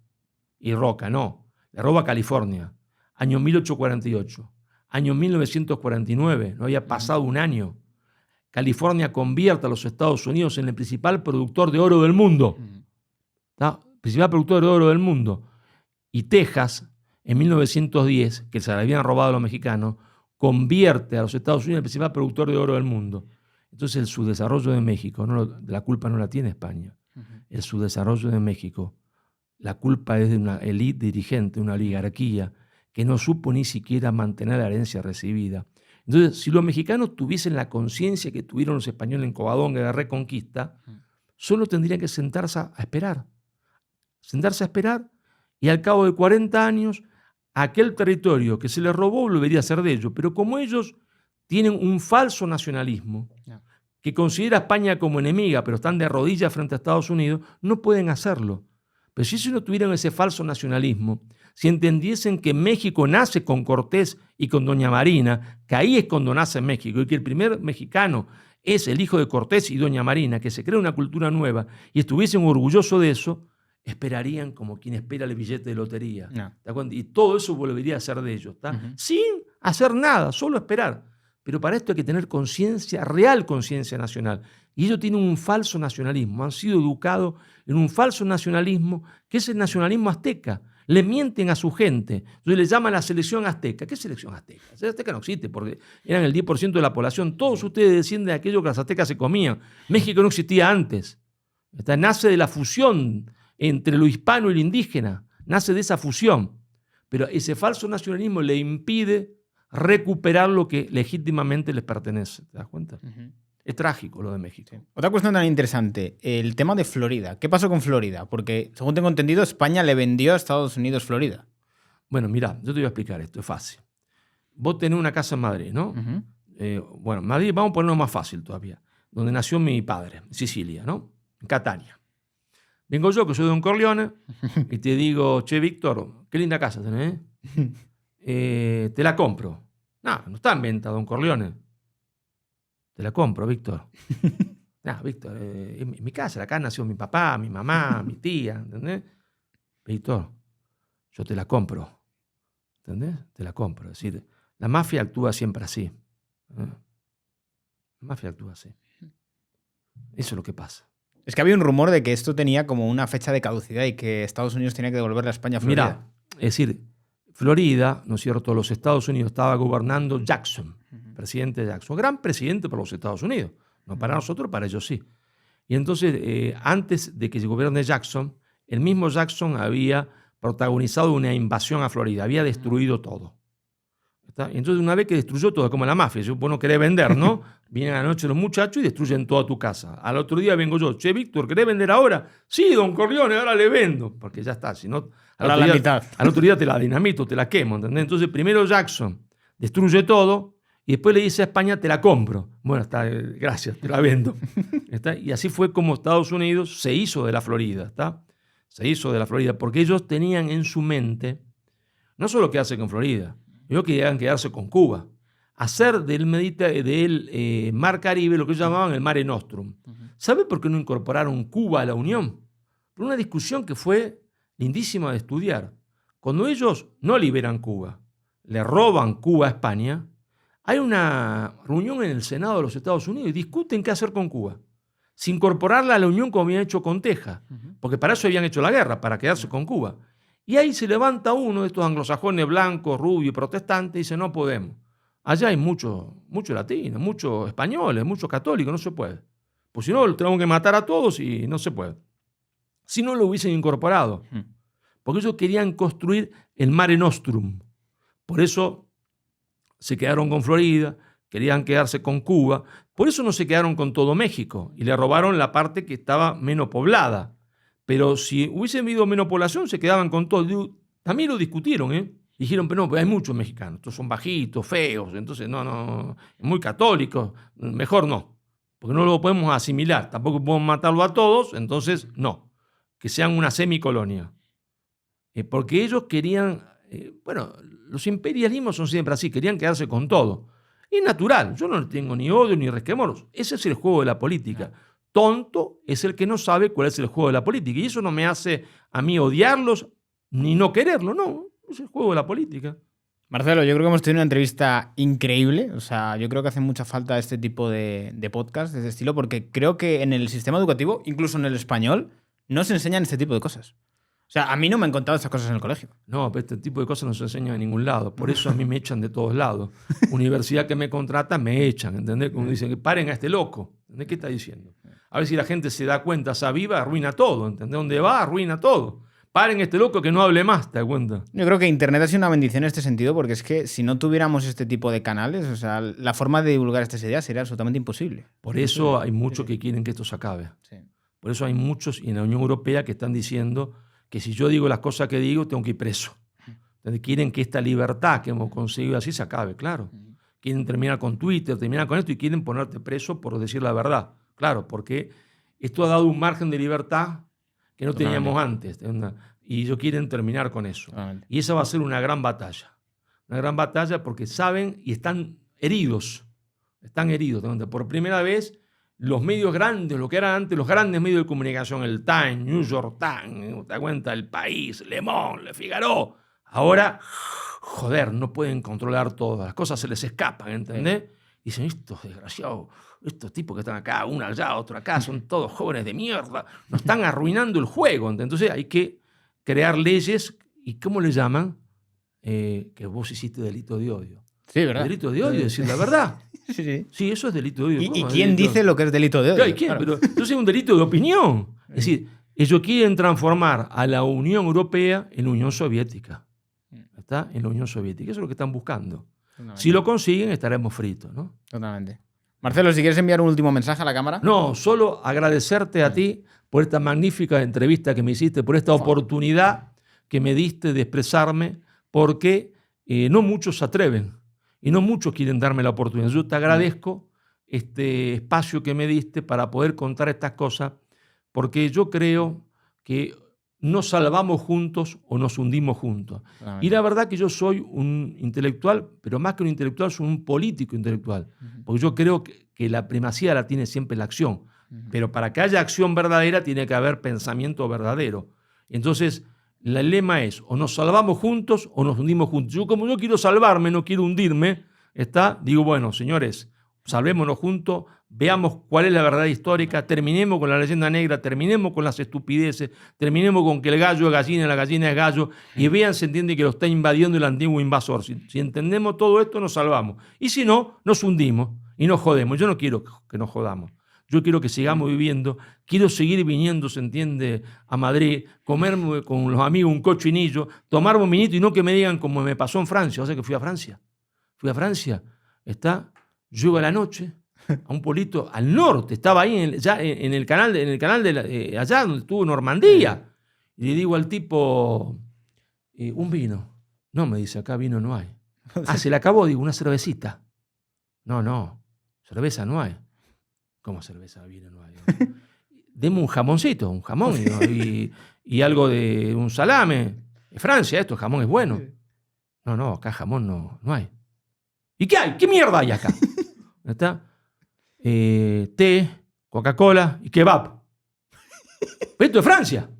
y roca, no. Le roba a California. Año 1848. Año 1949. No había pasado un año. California convierte a los Estados Unidos en el principal productor de oro del mundo. ¿No? Principal productor de oro del mundo. Y Texas, en 1910, que se le habían robado a los mexicanos, convierte a los Estados Unidos en el principal productor de oro del mundo. Entonces el subdesarrollo de México, la culpa no la tiene España. El subdesarrollo de México, la culpa es de una élite dirigente, una oligarquía, que no supo ni siquiera mantener la herencia recibida. Entonces, si los mexicanos tuviesen la conciencia que tuvieron los españoles en Covadonga de Reconquista, solo tendrían que sentarse a esperar. Sentarse a esperar, y al cabo de 40 años, aquel territorio que se les robó volvería a ser de ellos. Pero como ellos tienen un falso nacionalismo, que considera a España como enemiga, pero están de rodillas frente a Estados Unidos, no pueden hacerlo. Pero si ellos no tuvieran ese falso nacionalismo, si entendiesen que México nace con Cortés y con Doña Marina, que ahí es cuando nace México, y que el primer mexicano es el hijo de Cortés y Doña Marina, que se crea una cultura nueva, y estuviesen orgullosos de eso, esperarían como quien espera el billete de lotería. Y todo eso volvería a ser de ellos, sin hacer nada, solo esperar. Pero para esto hay que tener conciencia, real conciencia nacional. Y ellos tienen un falso nacionalismo, han sido educados en un falso nacionalismo, que es el nacionalismo azteca. Le mienten a su gente. Entonces le llaman la selección azteca. ¿Qué selección azteca? La selección azteca no existe porque eran el 10% de la población. Todos ustedes descienden de aquello que las aztecas se comían. México no existía antes. Nace de la fusión entre lo hispano y lo indígena. Nace de esa fusión. Pero ese falso nacionalismo le impide recuperar lo que legítimamente les pertenece. ¿Te das cuenta? Es trágico lo de México. Sí. Otra cuestión tan interesante, el tema de Florida. ¿Qué pasó con Florida? Porque, según tengo entendido, España le vendió a Estados Unidos Florida. Bueno, mira, yo te voy a explicar esto, es fácil. Vos tenés una casa en Madrid, ¿no? Bueno, Madrid, vamos a ponerlo más fácil todavía. Donde nació mi padre, en Sicilia, ¿no? En Catania. Vengo yo, que soy de Don Corleone, y te digo, che, Víctor, qué linda casa tenés, te la compro. No está en venta, Don Corleone. Te la compro, Víctor. No, Víctor, en mi casa, acá nació mi papá, mi mamá, mi tía, ¿entendés? Víctor, yo te la compro, ¿entendés? Te la compro. Es decir, la mafia actúa siempre así. La mafia actúa así. Eso es lo que pasa. Es que había un rumor de que esto tenía como una fecha de caducidad y que Estados Unidos tenía que devolverle a España Florida. Mira, es decir, Florida, ¿no es cierto? Los Estados Unidos estaba gobernando Jackson, presidente Jackson, gran presidente para los Estados Unidos, no para nosotros, para ellos sí. Y entonces, antes de que se gobierne Jackson, el mismo Jackson había protagonizado una invasión a Florida, había destruido todo. ¿Está? Y entonces, una vez que destruyó todo, como la mafia, si vos no querés vender, ¿no? Vienen a la noche los muchachos y destruyen toda tu casa. Al otro día vengo yo, che, Víctor, ¿querés vender ahora? Sí, don Corleone, ahora le vendo. Porque ya está, si no... Ahora la mitad. Al otro día te la dinamito, te la quemo, ¿entendés? Entonces, primero Jackson destruye todo y después le dice a España, te la compro. Bueno, está, gracias, te la vendo. ¿Está? Y así fue como Estados Unidos se hizo de la Florida, ¿está? Se hizo de la Florida porque ellos tenían en su mente no solo quedarse con Florida, ellos querían quedarse con Cuba. Hacer del Mar Caribe lo que ellos llamaban el Mare Nostrum. ¿Sabe por qué no incorporaron Cuba a la Unión? Por una discusión que fue lindísima de estudiar. Cuando ellos no liberan Cuba, le roban Cuba a España, hay una reunión en el Senado de los Estados Unidos y discuten qué hacer con Cuba. Si incorporarla a la Unión como habían hecho con Texas, porque para eso habían hecho la guerra, para quedarse con Cuba. Y ahí se levanta uno de estos anglosajones blancos, rubios y protestantes y dice, no podemos. Allá hay muchos latinos, muchos españoles, muchos católicos, no se puede. Pues si no, tenemos que matar a todos y no se puede. Si no lo hubiesen incorporado. Porque ellos querían construir el Mare Nostrum. Por eso se quedaron con Florida, querían quedarse con Cuba. Por eso no se quedaron con todo México y le robaron la parte que estaba menos poblada. Pero si hubiesen habido menos población, se quedaban con todo. También lo discutieron, Dijeron, pero no, hay muchos mexicanos, estos son bajitos, feos, entonces no, muy católicos, mejor no, porque no lo podemos asimilar, tampoco podemos matarlo a todos, entonces no, que sean una semicolonia. porque ellos querían, bueno, los imperialismos son siempre así, querían quedarse con todo. Es natural, yo no tengo ni odio ni resquemor, ese es el juego de la política. Tonto es el que no sabe cuál es el juego de la política, y eso no me hace a mí odiarlos ni no quererlos, no, es el juego de la política. Marcelo, yo creo que hemos tenido una entrevista increíble. O sea, yo creo que hace mucha falta este tipo de podcast, de este estilo, porque creo que en el sistema educativo, incluso en el español, no se enseñan este tipo de cosas. O sea, a mí no me han contado estas cosas en el colegio. No, pero este tipo de cosas no se enseñan en ningún lado. Por eso a mí me echan de todos lados. Universidad que me contrata, me echan, ¿entendés? Como dicen, que paren a este loco. ¿Entendés? ¿Qué está diciendo? A ver si la gente se da cuenta, esa viva, arruina todo. ¿Entendés? Donde va, arruina todo. Paren a este loco que no hable más, ¿te das cuenta? Yo creo que Internet ha sido una bendición en este sentido, porque es que si no tuviéramos este tipo de canales, o sea, la forma de divulgar estas ideas sería absolutamente imposible. Por eso hay muchos que quieren que esto se acabe. Sí. Por eso hay muchos en la Unión Europea que están diciendo que si yo digo las cosas que digo, tengo que ir preso. Entonces, quieren que esta libertad que hemos conseguido así se acabe, claro. Quieren terminar con Twitter, terminar con esto y quieren ponerte preso por decir la verdad. Claro, porque esto ha dado un margen de libertad que no teníamos antes. Y ellos quieren terminar con eso. Y esa va a ser una gran batalla. Una gran batalla porque saben y están heridos. Están heridos. Por primera vez, los medios grandes, lo que eran antes, los grandes medios de comunicación, el Times, New York Times, ¿te das cuenta? El País, Le Monde, Le Figaro. Ahora, joder, no pueden controlar todo. Las cosas se les escapan, ¿entendés? Dicen, estos desgraciados, estos tipos que están acá, uno allá, otro acá, son todos jóvenes de mierda. Nos están arruinando el juego. Entonces hay que crear leyes. ¿Y cómo le llaman? Que vos hiciste delito de odio. Sí, ¿verdad? Delito de odio, decir la verdad. Sí. Sí, eso es delito de odio. ¿Y quién dice lo que es delito de odio? Claro, ¿quién? Pero entonces es un delito de opinión. Es decir, ellos quieren transformar a la Unión Europea en la Unión Soviética. ¿Está? En la Unión Soviética. Eso es lo que están buscando. Si lo consiguen, estaremos fritos, ¿no? Totalmente. Marcelo, si quieres enviar un último mensaje a la cámara. No, solo agradecerte a ti por esta magnífica entrevista que me hiciste, por esta oportunidad que me diste de expresarme, porque no muchos se atreven y no muchos quieren darme la oportunidad. Yo te agradezco este espacio que me diste para poder contar estas cosas, porque yo creo que nos salvamos juntos o nos hundimos juntos. Y la verdad que yo soy un intelectual, pero más que un intelectual, soy un político intelectual, porque yo creo que la primacía la tiene siempre la acción, pero para que haya acción verdadera tiene que haber pensamiento verdadero. Entonces, el lema es, o nos salvamos juntos o nos hundimos juntos. Yo, como yo quiero salvarme, no quiero hundirme, digo, bueno, señores, salvémonos juntos, veamos cuál es la verdad histórica, terminemos con la leyenda negra, terminemos con las estupideces, terminemos con que el gallo es gallina, la gallina es gallo, y vean, se entiende que lo está invadiendo el antiguo invasor. Si entendemos todo esto, nos salvamos. Y si no, nos hundimos y nos jodemos. Yo no quiero que nos jodamos. Yo quiero que sigamos viviendo, quiero seguir viniendo, se entiende, a Madrid, comerme con los amigos un cochinillo, tomarme un vinito y no que me digan como me pasó en Francia. O sea que fui a Francia, llego a la noche a un pueblito al norte, estaba ahí ya en el canal de allá donde estuvo Normandía. Y le digo al tipo, un vino. No, me dice, acá vino no hay. Se le acabó, digo, una cervecita. No, cerveza no hay. ¿Cómo cerveza, vino no hay? Deme un jamoncito, un jamón y algo de un salame. Es Francia esto, el jamón es bueno. No, acá jamón no hay. ¿Y qué hay? ¿Qué mierda hay acá? ¿Está? Té, Coca-Cola y kebab. Pero esto es Francia.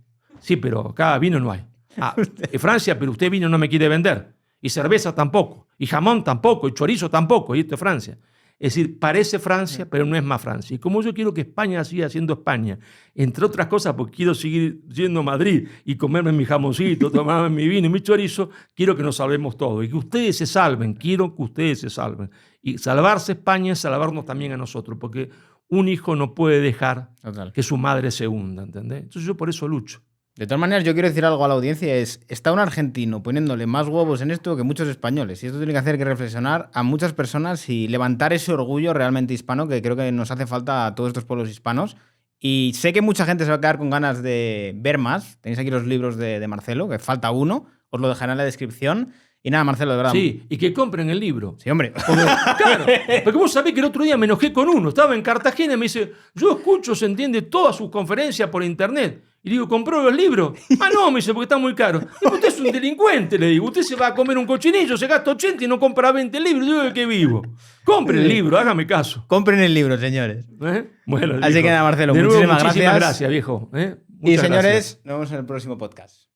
Sí, pero acá vino no hay. Es Francia, pero usted vino no me quiere vender. Y cerveza tampoco. Y jamón tampoco. Y chorizo tampoco. Y esto es Francia. Es decir, parece Francia, pero no es más Francia. Y como yo quiero que España siga siendo España, entre otras cosas porque quiero seguir yendo a Madrid y comerme mi jamoncito, tomarme mi vino y mi chorizo, quiero que nos salvemos todos. Y que ustedes se salven, quiero que ustedes se salven. Y salvarse España es salvarnos también a nosotros, porque un hijo no puede dejar que su madre se hunda, ¿entendés? Entonces yo por eso lucho. De todas maneras, yo quiero decir algo a la audiencia, está un argentino poniéndole más huevos en esto que muchos españoles, y esto tiene que hacer que reflexionar a muchas personas y levantar ese orgullo realmente hispano que creo que nos hace falta a todos estos pueblos hispanos. Y sé que mucha gente se va a quedar con ganas de ver más. Tenéis aquí los libros de Marcelo, que falta uno, os lo dejaré en la descripción. Y nada, Marcelo, de verdad. Sí, y que compren el libro. Sí, hombre. Claro, porque vos sabés que el otro día me enojé con uno. Estaba en Cartagena y me dice, yo escucho, se entiende, todas sus conferencias por internet. Y digo, ¿compró los libros? Ah, no, me dice, porque está muy caro. Digo, usted es un delincuente, le digo. Usted se va a comer un cochinillo, se gasta 80 y no compra 20 libros. Digo, ¿de qué vivo? Compre el libro, hágame caso. Compren el libro, señores. Bueno, Así que nada, Marcelo, de nuevo, muchísimas gracias. Gracias, viejo. Y Muchas señores, gracias. nos vemos en el próximo podcast.